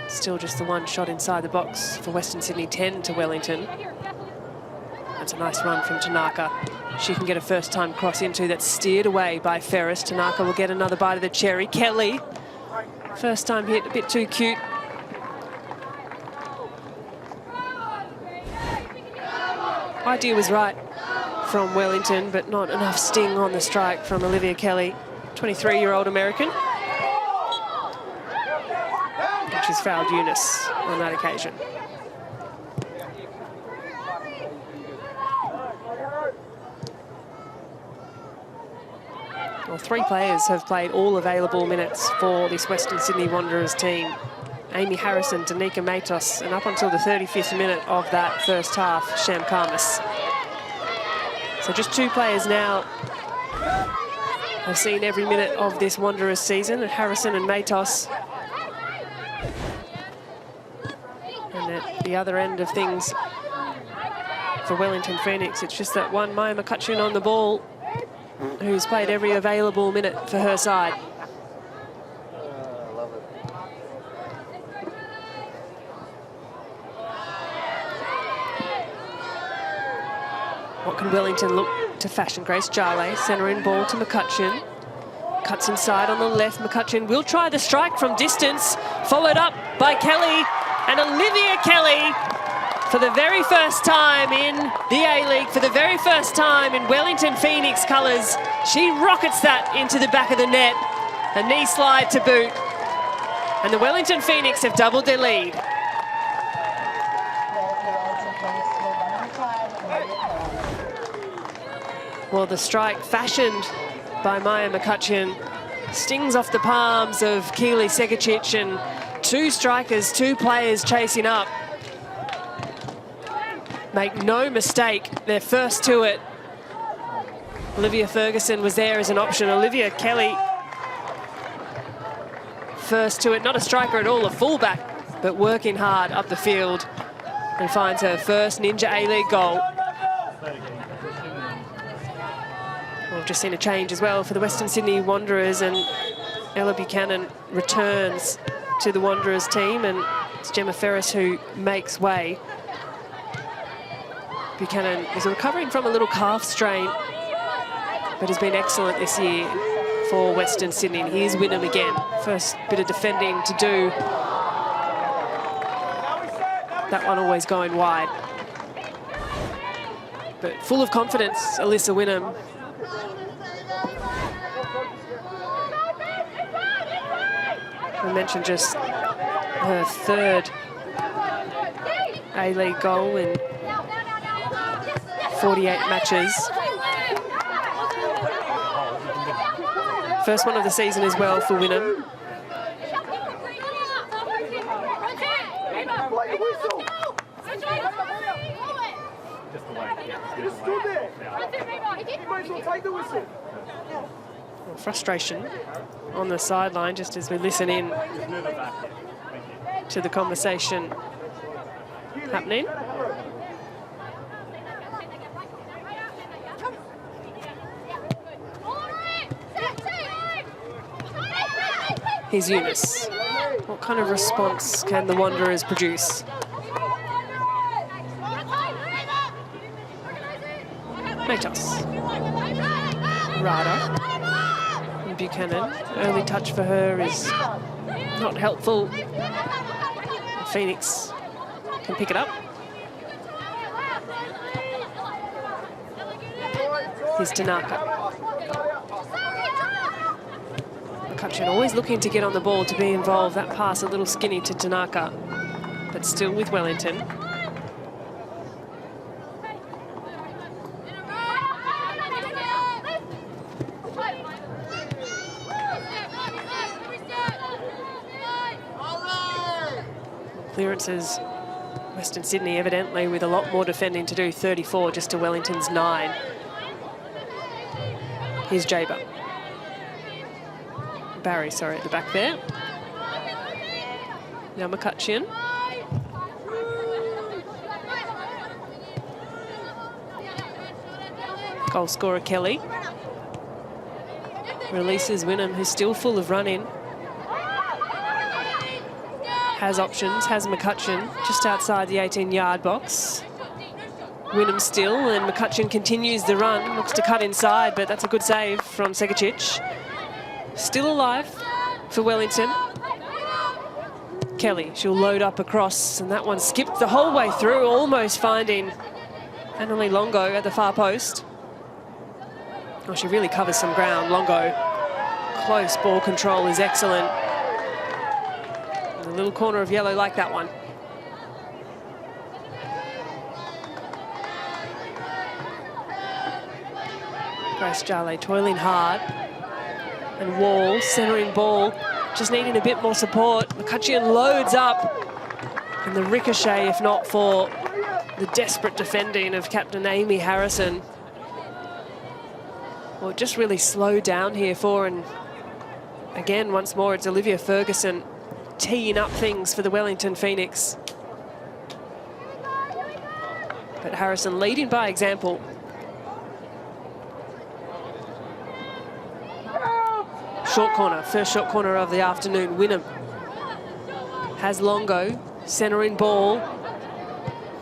Still just the one shot inside the box for Western Sydney, 10 to Wellington. That's a nice run from Tanaka. She can get a first-time cross into that's steered away by Ferris. Tanaka will get another bite of the cherry. Kelly, first-time hit, a bit too cute. Idea was right from Wellington, but not enough sting on the strike from Olivia Kelly, 23-year-old American. And she's fouled Eunice on that occasion. Well, 3 players have played all available minutes for this Western Sydney Wanderers team. Amy Harrison, Danica Matos, and up until the 35th minute of that first half, Sham Karmas. So just 2 players now have seen every minute of this Wanderers season, and Harrison and Matos. And at the other end of things for Wellington Phoenix, it's just that one Maya McCutcheon on the ball, who's played every available minute for her side. What can Wellington look to fashion? Grace Jale, centering ball to McCutcheon. Cuts inside on the left. McCutcheon will try the strike from distance, followed up by Kelly. And Olivia Kelly, for the very first time in the A-League, for the very first time in Wellington Phoenix colours, she rockets that into the back of the net. A knee slide to boot. And the Wellington Phoenix have doubled their lead. Well, the strike fashioned by Maya McCutcheon stings off the palms of Keely Segicic, and two strikers, two players chasing up. Make no mistake, they're first to it. Olivia Ferguson was there as an option. Olivia Kelly first to it, not a striker at all, a fullback, but working hard up the field and finds her first Ninja A-League goal. We've just seen a change as well for the Western Sydney Wanderers, and Ella Buchanan returns to the Wanderers team, and it's Gemma Ferris who makes way. Buchanan is recovering from a little calf strain, but has been excellent this year for Western Sydney. And here's Wynnum again. First bit of defending to do. That one always going wide. But full of confidence, Alyssa Wynnum. I mentioned just her third A-League goal in 48 matches. First one of the season as well for Wynnum. Frustration on the sideline just as we listen in to the conversation happening. Here's Eunice. What kind of response can the Wanderers produce? Matos. Rada. And Buchanan. Early touch for her is not helpful. Phoenix can pick it up. Here's Tanaka. McCutcheon always looking to get on the ball, to be involved. That pass a little skinny to Tanaka, but still with Wellington. Clearances, Western Sydney evidently with a lot more defending to do, 34 just to Wellington's 9. Here's Jaber. Barry, sorry, at the back there. Now McCutcheon. Goal scorer Kelly. Releases Wynnum, who's still full of running. Has options, has McCutcheon just outside the 18-yard box. Wynnum still, and McCutcheon continues the run. Looks to cut inside, but that's a good save from Segicic. Still alive for Wellington. Kelly, she'll load up across, and that one skipped the whole way through, almost finding Annalie Longo at the far post. Oh, she really covers some ground, Longo. Close ball control is excellent. The little corner of yellow like that one. Grace Jale toiling hard. And Wall, centering ball, just needing a bit more support. McCutcheon loads up. And the ricochet, if not for the desperate defending of captain Amy Harrison. Well, just really slowed down here for, and again, once more, it's Olivia Ferguson teeing up things for the Wellington Phoenix. But Harrison leading by example. Short corner, first short corner of the afternoon. Wynnum has Longo, centering ball.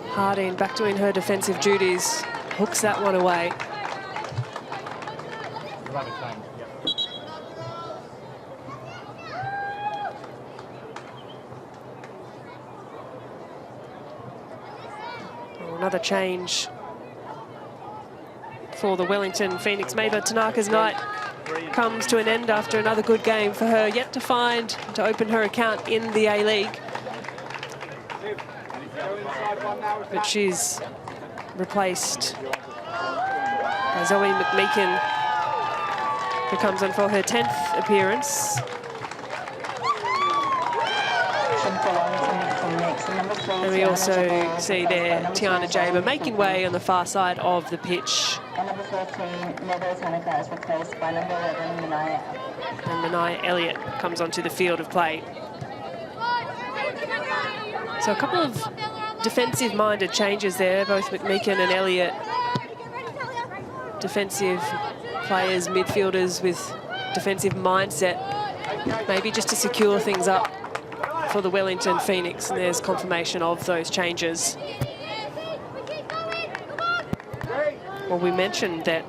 Harding back doing her defensive duties, hooks that one away. Another change for the Wellington Phoenix. Maeva Tanaka's night comes to an end after another good game for her. Yet to find to open her account in the A-League. But she's replaced by Zoe McMeekin, who comes on for her 10th appearance. And we also see there Tiana Jaber making way on the far side of the pitch. And number 13, Maeva Tanaka is replaced by number 11, Manaya. And Manaya Elliott comes onto the field of play. So a couple of defensive-minded changes there, both McMeekin and Elliott. Defensive players, midfielders with defensive mindset, maybe just to secure things up for the Wellington Phoenix, and there's confirmation of those changes. Well, we mentioned that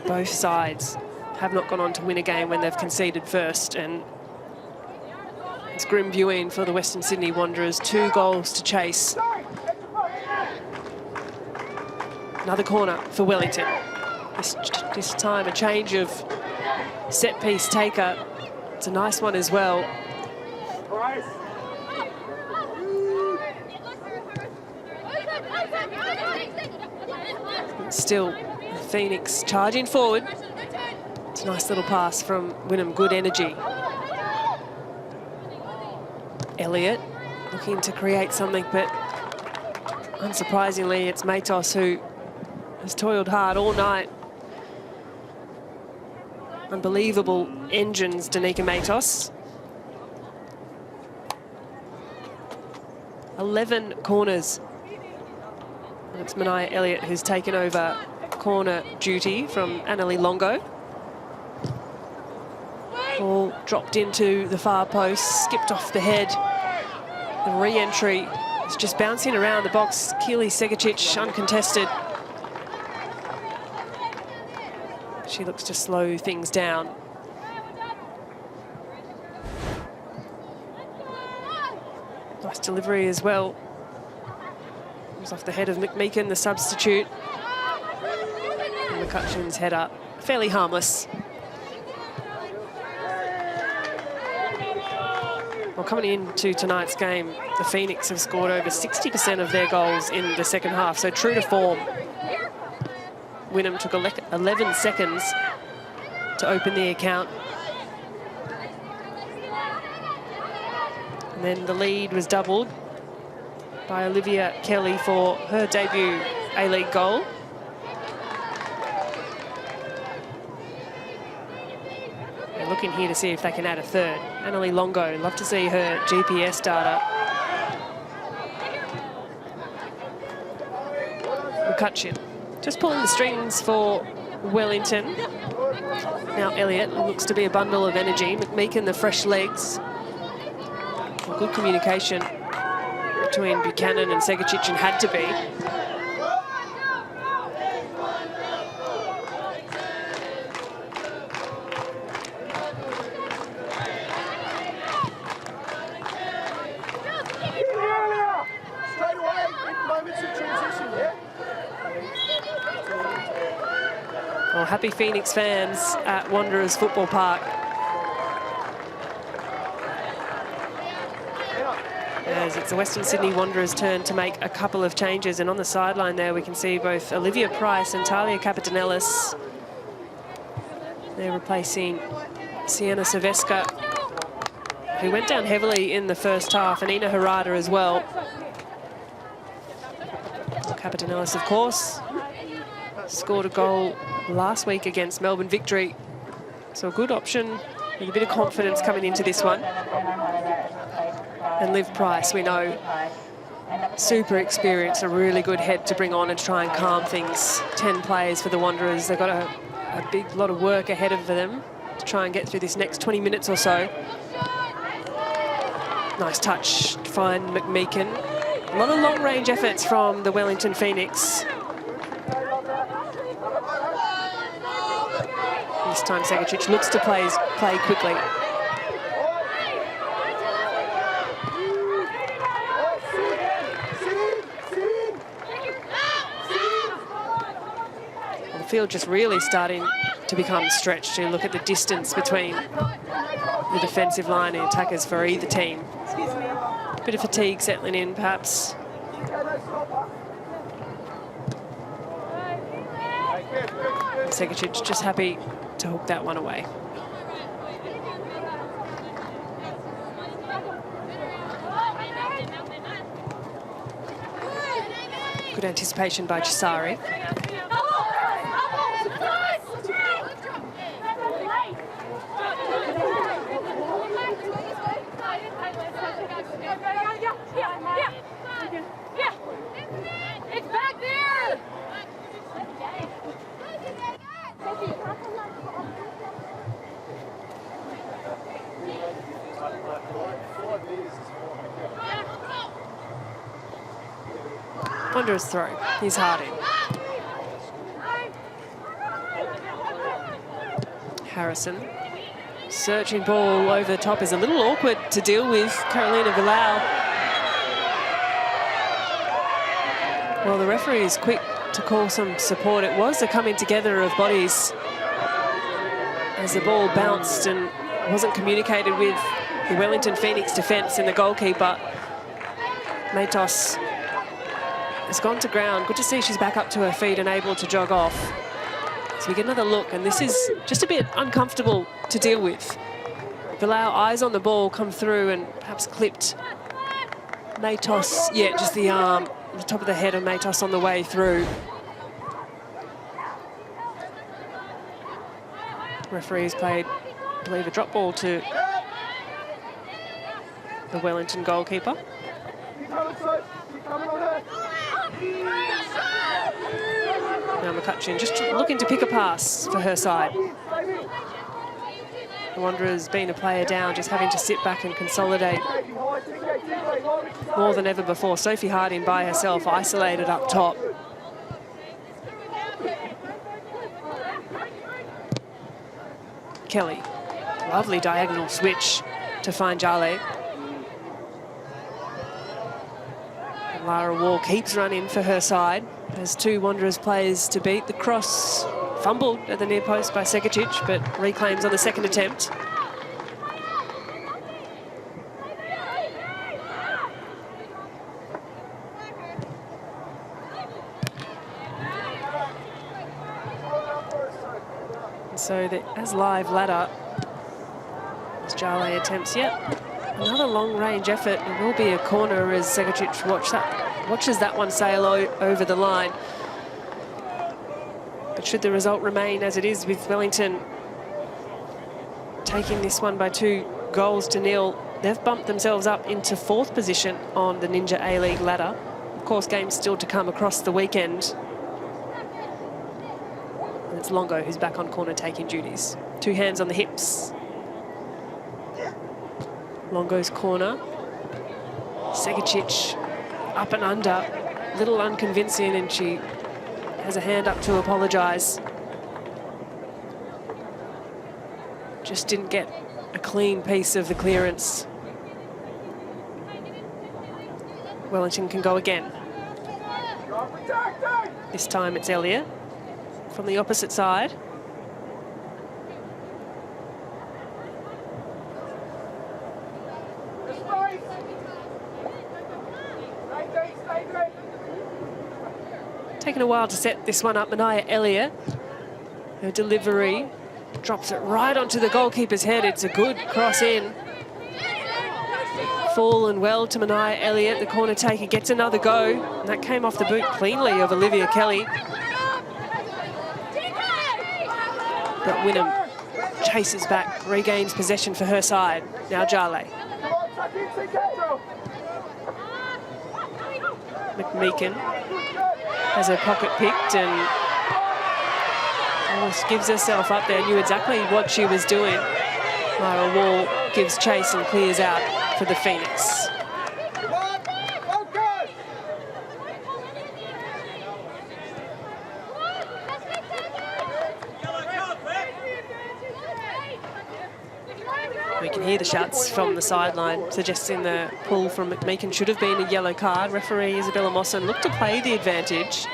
both sides have not gone on to win a game when they've conceded first, and it's grim viewing for the Western Sydney Wanderers. 2 goals to chase. Another corner for Wellington. This time a change of set-piece taker. It's a nice one as well. Still, Phoenix charging forward. It's a nice little pass from Wynnum, good energy. Elliott looking to create something, but unsurprisingly, it's Matos who has toiled hard all night. Unbelievable engines, Danica Matos. 11 corners. And it's Manaya Elliott who's taken over corner duty from Annalie Longo. Ball dropped into the far post, skipped off the head. The re-entry is just bouncing around the box. Keely Segacic uncontested. She looks to slow things down. Nice delivery as well. It was off the head of McMeekin, the substitute. And McCutcheon's header, fairly harmless. Well, coming into tonight's game, the Phoenix have scored over 60% of their goals in the second half, so true to form. Wynnum took 11 seconds to open the account. And then the lead was doubled by Olivia Kelly for her debut A-League goal. They're looking here to see if they can add a third. Annalie Longo, love to see her GPS data. McCutcheon just pulling the strings for Wellington. Now Elliott looks to be a bundle of energy. McMeekin, the fresh legs. Well, good communication between Buchanan and Segacic, and had to be. Well, happy Phoenix fans at Wanderers Football Park. As it's the Western Sydney Wanderers' turn to make a couple of changes, and on the sideline there we can see both Olivia Price and Talia Capitanellis. They're replacing Sienna Silvesca, who went down heavily in the first half, and Ina Harada as well. Capitanellis, of course, Scored a goal last week against Melbourne Victory. So a good option with a bit of confidence coming into this one. And Liv Price, we know, super experienced, a really good head to bring on and try and calm things. 10 players for the Wanderers. They've got a big lot of work ahead of them to try and get through this next 20 minutes or so. Nice touch to find McMeekin. A lot of long-range efforts from the Wellington Phoenix. This time Segacic looks to play quickly. The field just really starting to become stretched. You look at the distance between the defensive line and attackers for either team. Bit of fatigue settling in, perhaps. Segacic just happy to hook that one away. Good anticipation by Chisari. It's back there! Wanderers throw. He's Harding. Harrison. Searching ball over the top is a little awkward to deal with. Carolina Villau. Well, the referee is quick to call some support. It was a coming together of bodies as the ball bounced and wasn't communicated with the Wellington Phoenix defence and the goalkeeper. Matos has gone to ground. Good to see she's back up to her feet and able to jog off. So we get another look, and this is just a bit uncomfortable to deal with. Villau, eyes on the ball, come through and perhaps clipped Matos. Yeah, just the arm, the top of the head of Matos on the way through. Referees played, I believe, a drop ball to the Wellington goalkeeper. Now McCutcheon just looking to pick a pass for her side. The Wanderers being a player down, just having to sit back and consolidate more than ever before. Sophie Harding by herself, isolated up top. Kelly, lovely diagonal switch to find Jale. Lara Wall keeps running for her side. There's two Wanderers players to beat. The cross fumbled at the near post by Segacic, but reclaims on the second attempt. And so as live ladder, as Jale attempts, another long-range effort. It will be a corner as Segacic watches that one sail over the line. But should the result remain as it is with Wellington taking this one by 2-0, they've bumped themselves up into 4th position on the Ninja A-League ladder. Of course, games still to come across the weekend. And it's Longo who's back on corner taking duties. 2 hands on the hips. Longo's corner. Segacic up and under. A little unconvincing, and she has a hand up to apologise. Just didn't get a clean piece of the clearance. Wellington can go again. This time it's Elliott from the opposite side. Taken a while to set this one up. Mania Elliott, her delivery drops it right onto the goalkeeper's head. It's a good cross in. Fallen well to Mania Elliott. The corner taker gets another go, and that came off the boot cleanly of Olivia Kelly. But Wynnum chases back, regains possession for her side. Now Jale. McMeekin has her pocket picked and almost gives herself up there. Knew exactly what she was doing. Myra Wall gives chase and clears out for the Phoenix. We can hear the shouts from the sideline suggesting the pull from McMeekin should have been a yellow card. Referee Isabella Mosson looked to play the advantage.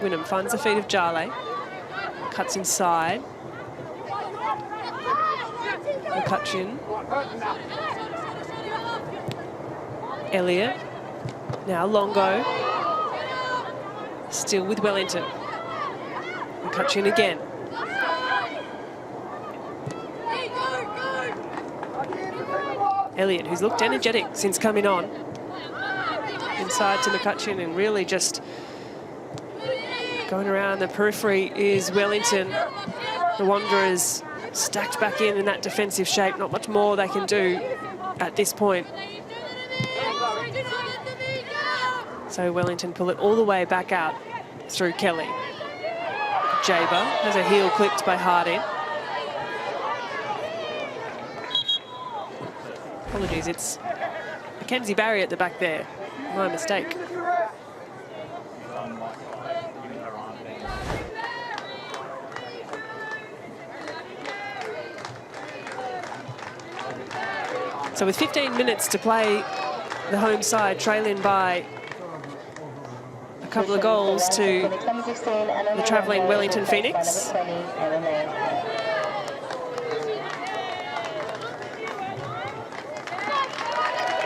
Wynnum finds the feet of Jale. Cuts inside. McCutcheon. Elliott. Now Longo. Still with Wellington. McCutcheon again. Elliott, who's looked energetic since coming on. Inside to McCutcheon and really just going around the periphery is Wellington. The Wanderers stacked back in that defensive shape. Not much more they can do at this point. So Wellington pull it all the way back out through Kelly. Jaber has a heel clipped by Harding. Apologies, it's Mackenzie Barry at the back there. My mistake. So with 15 minutes to play, the home side trailing by a couple of goals to the travelling Wellington Phoenix.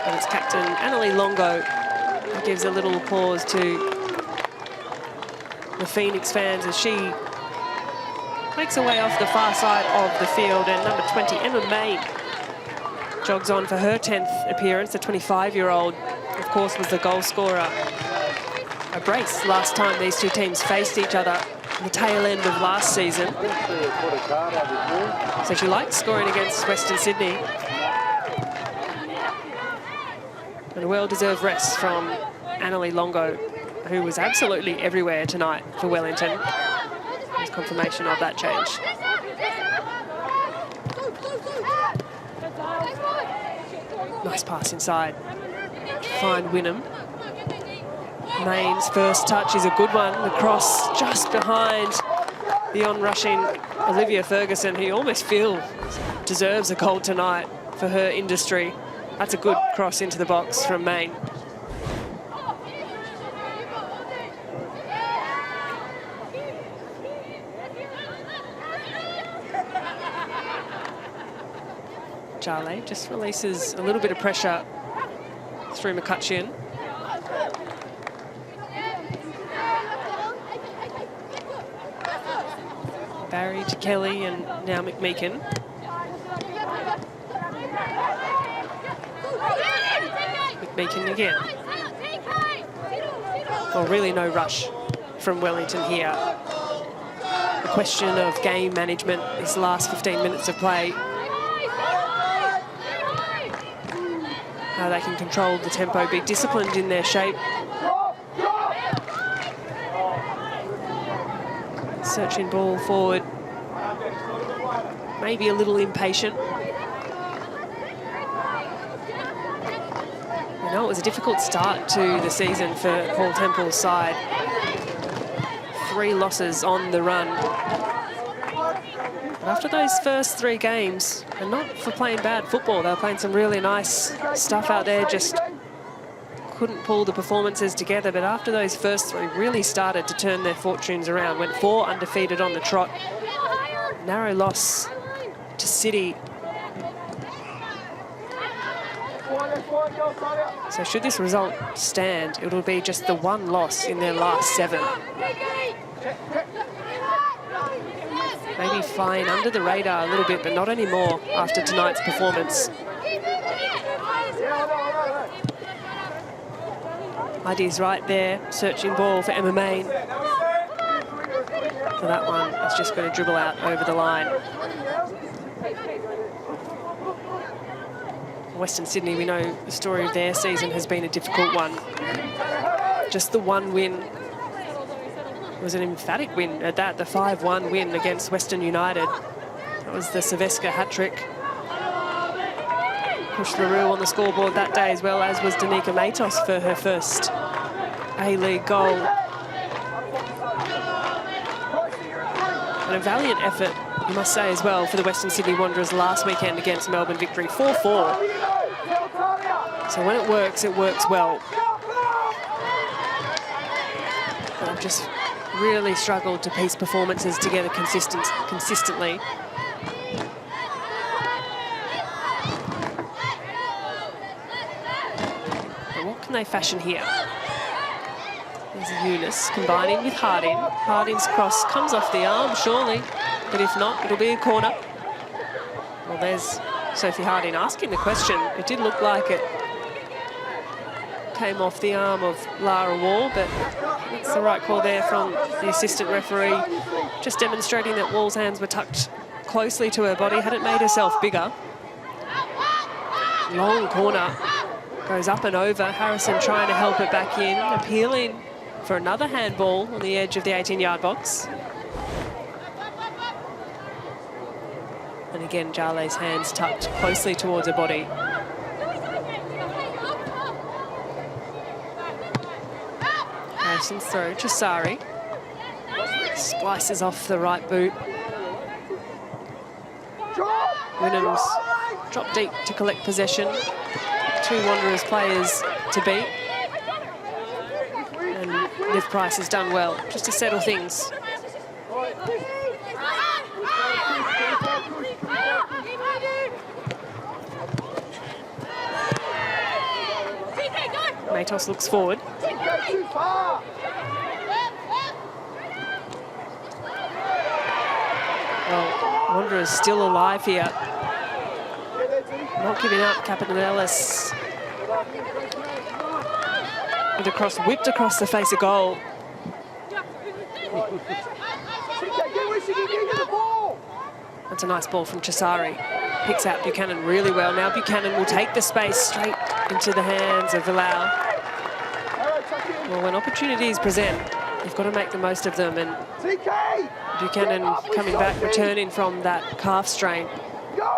And it's captain Annalie Longo who gives a little applause to the Phoenix fans as she makes her way off the far side of the field, and number 20, Emma Main, jogs on for her 10th appearance. The 25-year-old, of course, was the goal scorer. A brace last time these two teams faced each other at the tail end of last season. So she likes scoring against Western Sydney. And a well-deserved rest from Annalie Longo, who was absolutely everywhere tonight for Wellington. There's confirmation of that change. Nice pass inside to find Wynnum. Main's first touch is a good one. The cross just behind the on-rushing Olivia Ferguson, who you almost feel deserves a goal tonight for her industry. That's a good cross into the box from Main. Jale just releases a little bit of pressure through McCutcheon. Barry to Kelly and now McMeekin. McMeekin again. Well, really no rush from Wellington here. A question of game management this last 15 minutes of play. How they can control the tempo, be disciplined in their shape. Searching ball forward. Maybe a little impatient. You know, it was a difficult start to the season for Paul Temple's side. 3 losses on the run. But after those first 3 games, and not for playing bad football, they were playing some really nice stuff out there, just couldn't pull the performances together. But after those first 3, really started to turn their fortunes around. Went 4 undefeated on the trot. Narrow loss to City. So should this result stand, it will be just the 1 loss in their last 7. Maybe flying under the radar a little bit, but not anymore after tonight's performance. Heidi's right there, searching ball for Emma Main. So that one is just going to dribble out over the line. Western Sydney, we know the story of their season has been a difficult one. Just the one win was an emphatic win at that, the 5-1 win against Western United. That was the Silvestre hat-trick. Pushed LaRue on the scoreboard that day, as well as was Danica Matos for her first A-League goal. And a valiant effort, you must say, as well, for the Western Sydney Wanderers last weekend against Melbourne Victory, 4-4. So when it works well. But I've just really struggled to piece performances together consistently. But what can they fashion here? There's Eunice combining with Harding. Harding's cross comes off the arm, surely. But if not, it'll be a corner. Well, there's Sophie Harding asking the question. It did look like it came off the arm of Lara Wall, but that's the right call there from the assistant referee. Just demonstrating that Wall's hands were tucked closely to her body, hadn't made herself bigger. Long corner, goes up and over. Harrison trying to help it back in, appealing for another handball on the edge of the 18-yard box. And again, Jale's hands tucked closely towards her body. Harrison's throw, Chisari. Splices off the right boot. Wynnham's drop deep to collect possession. 2 Wanderers players to beat. And Liv Price has done well, just to settle things. Matos looks forward. Well, Wanderers still alive here. Not giving up. Capitanellis with a cross whipped across the face of goal. That's a nice ball from Chisari. Picks out Buchanan really well. Now Buchanan will take the space straight into the hands of Villau. Well, when opportunities present, you've got to make the most of them. And Buchanan coming back, returning from that calf strain.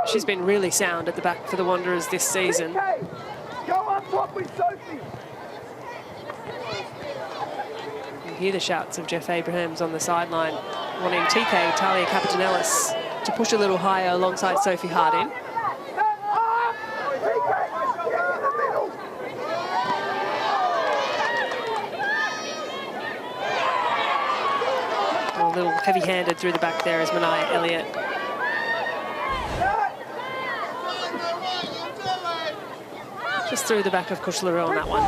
She's been really sound at the back for the Wanderers this season. You hear the shouts of Jeff Abrahams on the sideline, wanting TK, Talia Capitanellis, to push a little higher alongside Sophie Harding. A little heavy-handed through the back there is Mania Elliott. Just through the back of Kushlaroo on that one.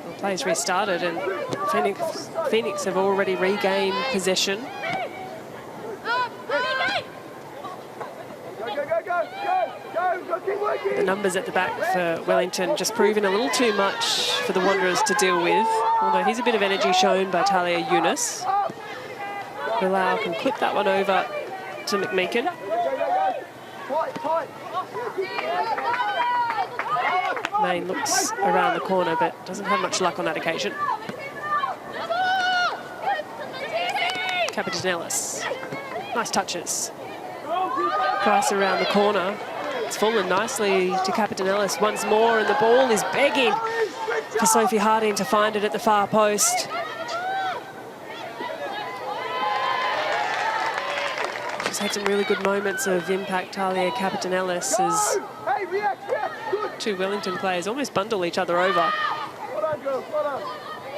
The play's restarted and Phoenix have already regained possession. The numbers at the back for Wellington just proving a little too much for the Wanderers to deal with. Although here's a bit of energy shown by Talia Eunice. Villau can clip that one over to McMeekin. Main looks around the corner but doesn't have much luck on that occasion. Capitanellis. Nice touches. Price around the corner. It's fallen nicely to Capitanellis once more, and the ball is begging for Sophie Harding to find it at the far post. She's had some really good moments of impact, Talia Capitanellis, as 2 Wellington players almost bundle each other over.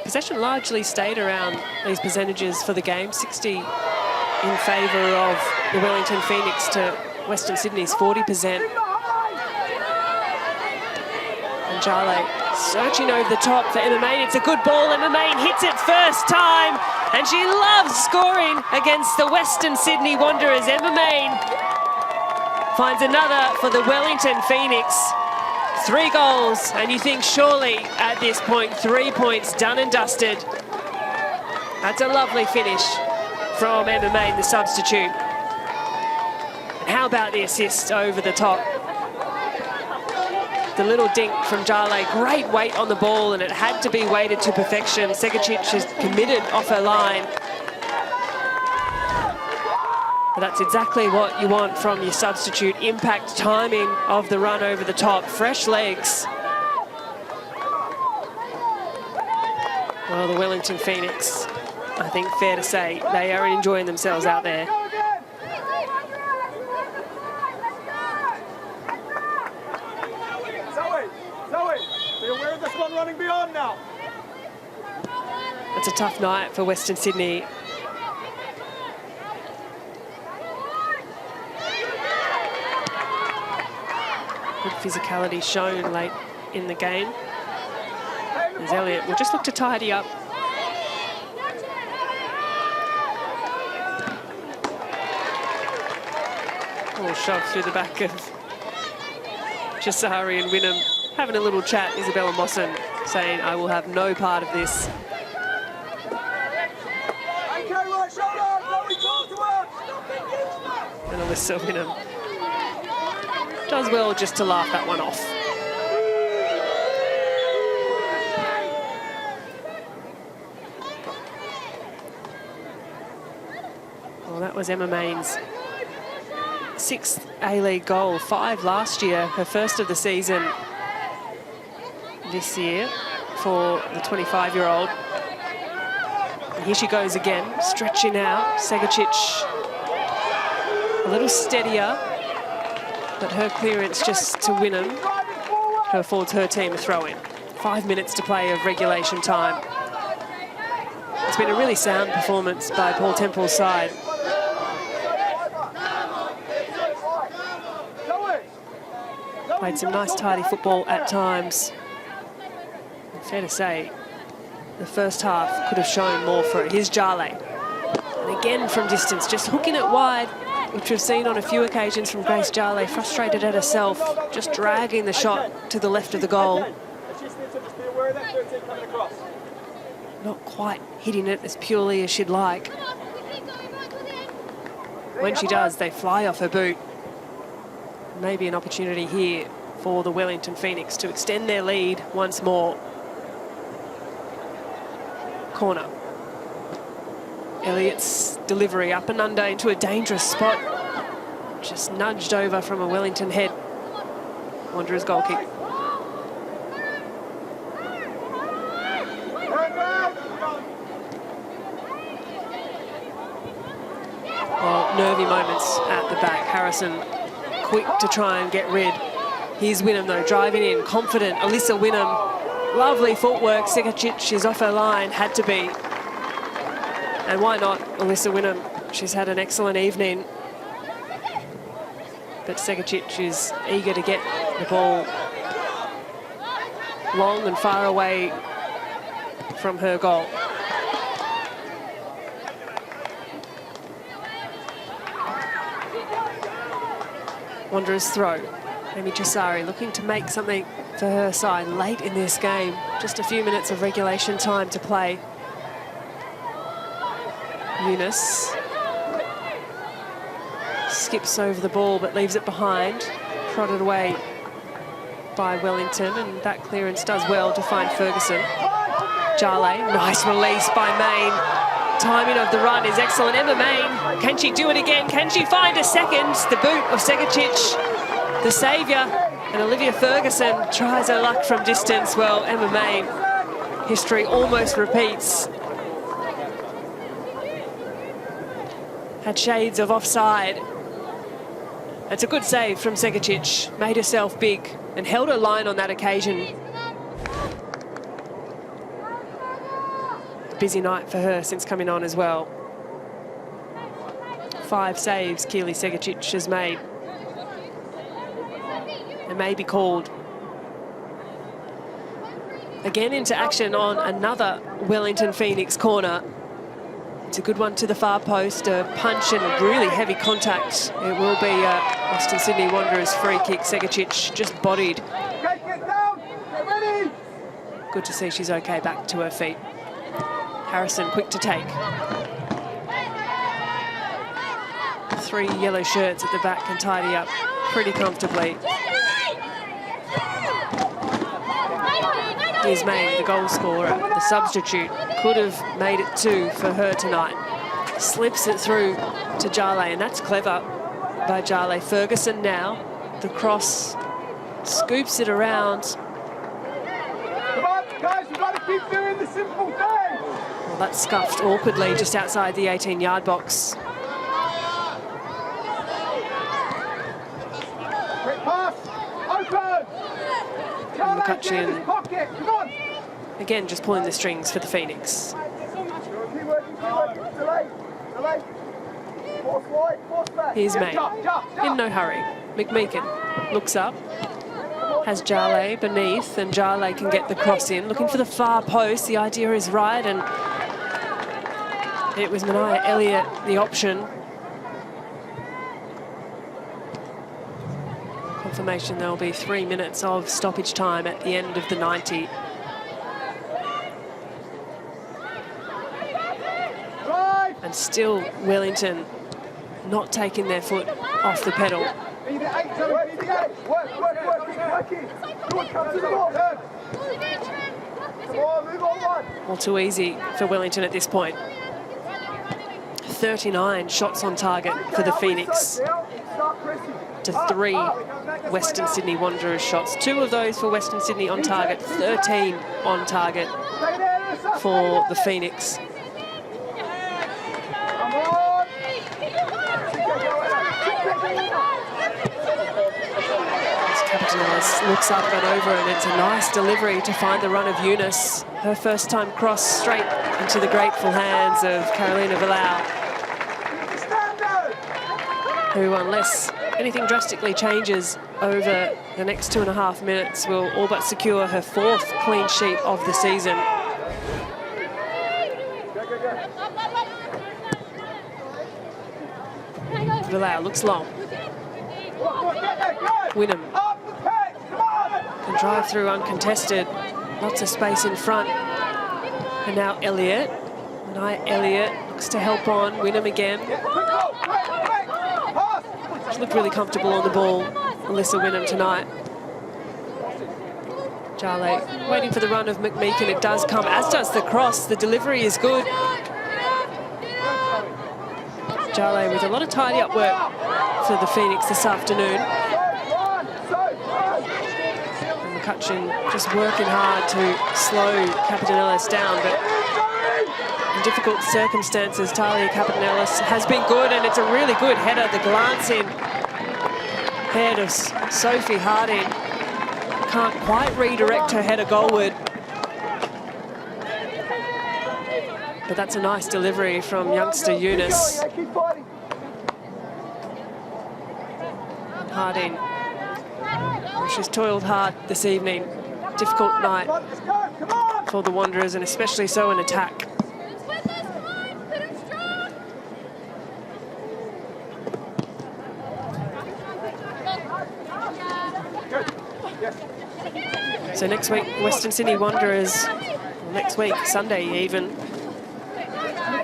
Possession largely stayed around these percentages for the game, 60 in favour of the Wellington Phoenix to Western Sydney's 40%. And Jale searching over the top for Emma Main. It's a good ball. Emma Main hits it first time, and she loves scoring against the Western Sydney Wanderers. Emma Main finds another for the Wellington Phoenix. 3 goals, and you think surely at this point 3 points done and dusted. That's a lovely finish from Emma Main, the substitute. And how about the assist over the top? The little dink from Jale, great weight on the ball, and it had to be weighted to perfection. Segacic is committed off her line. But that's exactly what you want from your substitute. Impact, timing of the run over the top, fresh legs. Well, the Wellington Phoenix, I think fair to say, they are enjoying themselves out there. Running beyond now. It's a tough night for Western Sydney. Good physicality shown late in the game. As Elliott will just look to tidy up. All shoved through the back of Chisari and Wynnum. Having a little chat, Isabella Mawson saying, I will have no part of this. And Alyssa Wynnum does well just to laugh that one off. Well, that was Emma Main's 6th A-League goal, 5 last year, her first of the season this year for the 25-year-old. And here she goes again, stretching out. Segacic a little steadier, but her clearance just to Wynnum affords her team a throw-in. 5 minutes to play of regulation time. It's been a really sound performance by Paul Temple's side. Played some nice tidy football at times. Fair to say, the first half could have shown more for it. Here's Jale. And again from distance, just hooking it wide, which we've seen on a few occasions from Grace Jale, frustrated at herself, just dragging the shot to the left of the goal. Not quite hitting it as purely as she'd like. When she does, they fly off her boot. Maybe an opportunity here for the Wellington Phoenix to extend their lead once more. Corner. Elliott's delivery up and under into a dangerous spot. Just nudged over from a Wellington head. Wanderers goal kick. Well, nervy moments at the back. Harrison quick to try and get rid. Here's Wynnum though, driving in, confident. Alyssa Wynnum. Lovely footwork. Segacic is off her line, had to be. And why not Alyssa Wynnum? She's had an excellent evening. But Segacic is eager to get the ball long and far away from her goal. Wanderers throw. Amy Chisari looking to make something for her side late in this game. Just a few minutes of regulation time to play. Eunice skips over the ball but leaves it behind. Prodded away by Wellington, and that clearance does well to find Ferguson. Jale, nice release by Main. Timing of the run is excellent. Emma Main, can she do it again? Can she find a second? The boot of Segacic, the saviour, and Olivia Ferguson tries her luck from distance. Well, Emma Main, history almost repeats. Had shades of offside. It's a good save from Segacic. Made herself big and held her line on that occasion. A busy night for her since coming on as well. 5 saves Keely Segacic has made. And may be called. Again into action on another Wellington Phoenix corner. It's a good one to the far post, a punch and really heavy contact. It will be Western Sydney Wanderers free kick. Segacic just bodied Good to see she's okay back to her feet. Harrison quick to take. 3 yellow shirts at the back can tidy up pretty comfortably. Here's May, the goal scorer, the substitute. Could have made it 2 for her tonight. Slips it through to Jale, and that's clever by Jale. Ferguson now, the cross, scoops it around. Come on, guys, we've got to keep doing the simple thing. Well, that's scuffed awkwardly just outside the 18-yard box. Quick pass, open. And McCutcheon, Pocket, come on. again, just pulling the strings for the Phoenix. Keep working, delay. Force wide, force back. Here's May, in no hurry. McMeekin looks up, has Jale beneath, and Jale can get the cross in. Looking for the far post, the idea is right, and it was Mania Elliott, the option. Confirmation there will be 3 minutes of stoppage time at the end of the 90. And still Wellington not taking their foot off the pedal. All too easy for Wellington at this point. 39 shots on target for the Phoenix to 3 Western Sydney Wanderers shots. 2 of those for Western Sydney on target, 13 on target for the Phoenix. Capitanelis looks up and over, and it's a nice delivery to find the run of Eunice. Her first time cross straight into the grateful hands of Carolina Villau, who, unless anything drastically changes over the next 2.5 minutes, will all but secure her 4th clean sheet of the season. Villau looks long. Wynnum can drive through uncontested. Lots of space in front. And now Elliott. Mania Elliott looks to help on. Wynnum again. She looked really comfortable on the ball, Alyssa Wynnum, tonight. Jale waiting for the run of McMeekin. It does come, as does the cross. The delivery is good. Jale with a lot of tidy-up work for the Phoenix this afternoon. And McCutcheon just working hard to slow Capitanelis down, but in difficult circumstances, Talia Capitanelis has been good, and it's a really good header. The glance-in head of Sophie Harding can't quite redirect her header goalward. But that's a nice delivery from youngster Eunice. Harding, she's toiled hard this evening. Difficult night for the Wanderers, and especially so in attack. So next week, Western Sydney Wanderers, next week, Sunday even,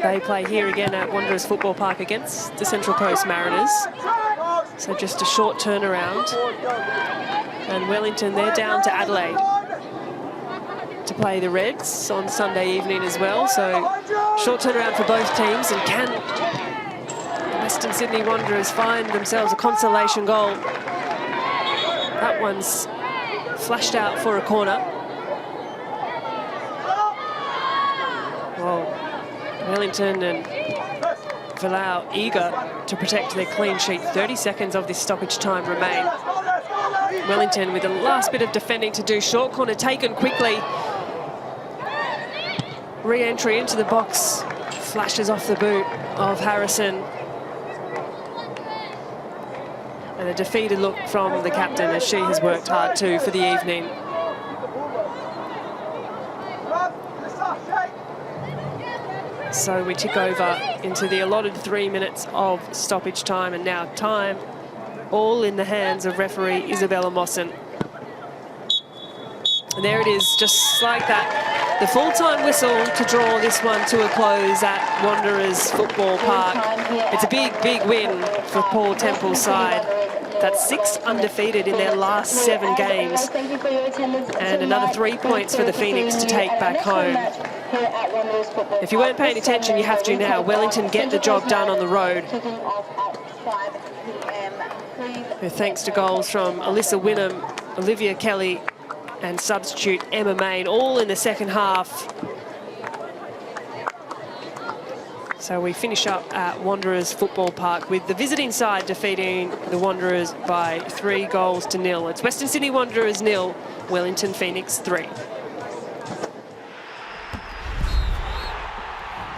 they play here again at Wanderers Football Park against the Central Coast Mariners. So just a short turnaround. And Wellington, they're down to Adelaide to play the Reds on Sunday evening as well. So short turnaround for both teams. And can Western Sydney Wanderers find themselves a consolation goal? That one's flashed out for a corner. Well, Wellington and Villau eager to protect their clean sheet. 30 seconds of this stoppage time remain. Wellington with the last bit of defending to do. Short corner taken quickly. Re-entry into the box. Flashes off the boot of Harrison. And a defeated look from the captain, as she has worked hard too for the evening. So we tick over into the allotted 3 minutes of stoppage time, and now time all in the hands of referee Isabella Mawson. And there it is, just like that. The full-time whistle to draw this one to a close at Wanderers Football Park. It's a big, big win for Paul Temple's side. That's 6 undefeated in their last 7 games. And another 3 points for the Phoenix to take back home. If you weren't paying attention, you have to now. Wellington get the job done on the road. Thanks to goals from Alyssa Wynnum, Olivia Kelly, and substitute Emma Main, all in the second half. So we finish up at Wanderers Football Park with the visiting side defeating the Wanderers by 3 goals to 0. It's Western Sydney Wanderers 0, Wellington Phoenix 3.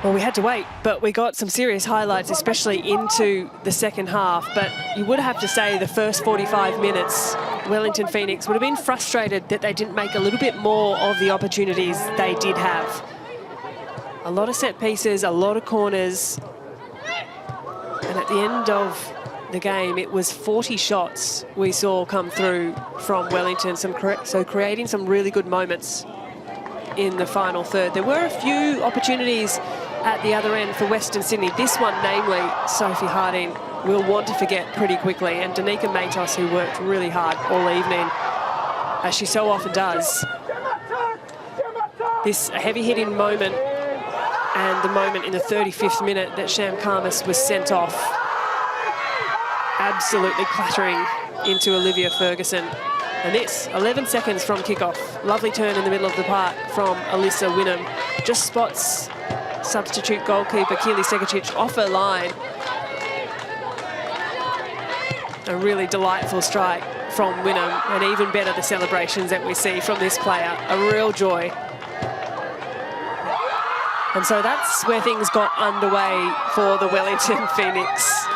Well, we had to wait, but we got some serious highlights, especially into the second half. But you would have to say the first 45 minutes, Wellington Phoenix would have been frustrated that they didn't make a little bit more of the opportunities they did have. A lot of set pieces, a lot of corners. And at the end of the game, it was 40 shots we saw come through from Wellington, so creating some really good moments in the final third. There were a few opportunities at the other end for Western Sydney. This one, namely, Sophie Harding will want to forget pretty quickly. And Danica Matos, who worked really hard all evening, as she so often does. This heavy-hitting moment and the moment in the 35th minute that Sham Karmas was sent off, absolutely clattering into Olivia Ferguson. And this, 11 seconds from kickoff. Lovely turn in the middle of the park from Alyssa Wynnum. Just spots substitute goalkeeper Keely Segacic off her line. A really delightful strike from Wynnum, and even better the celebrations that we see from this player. A real joy. And so that's where things got underway for the Wellington Phoenix.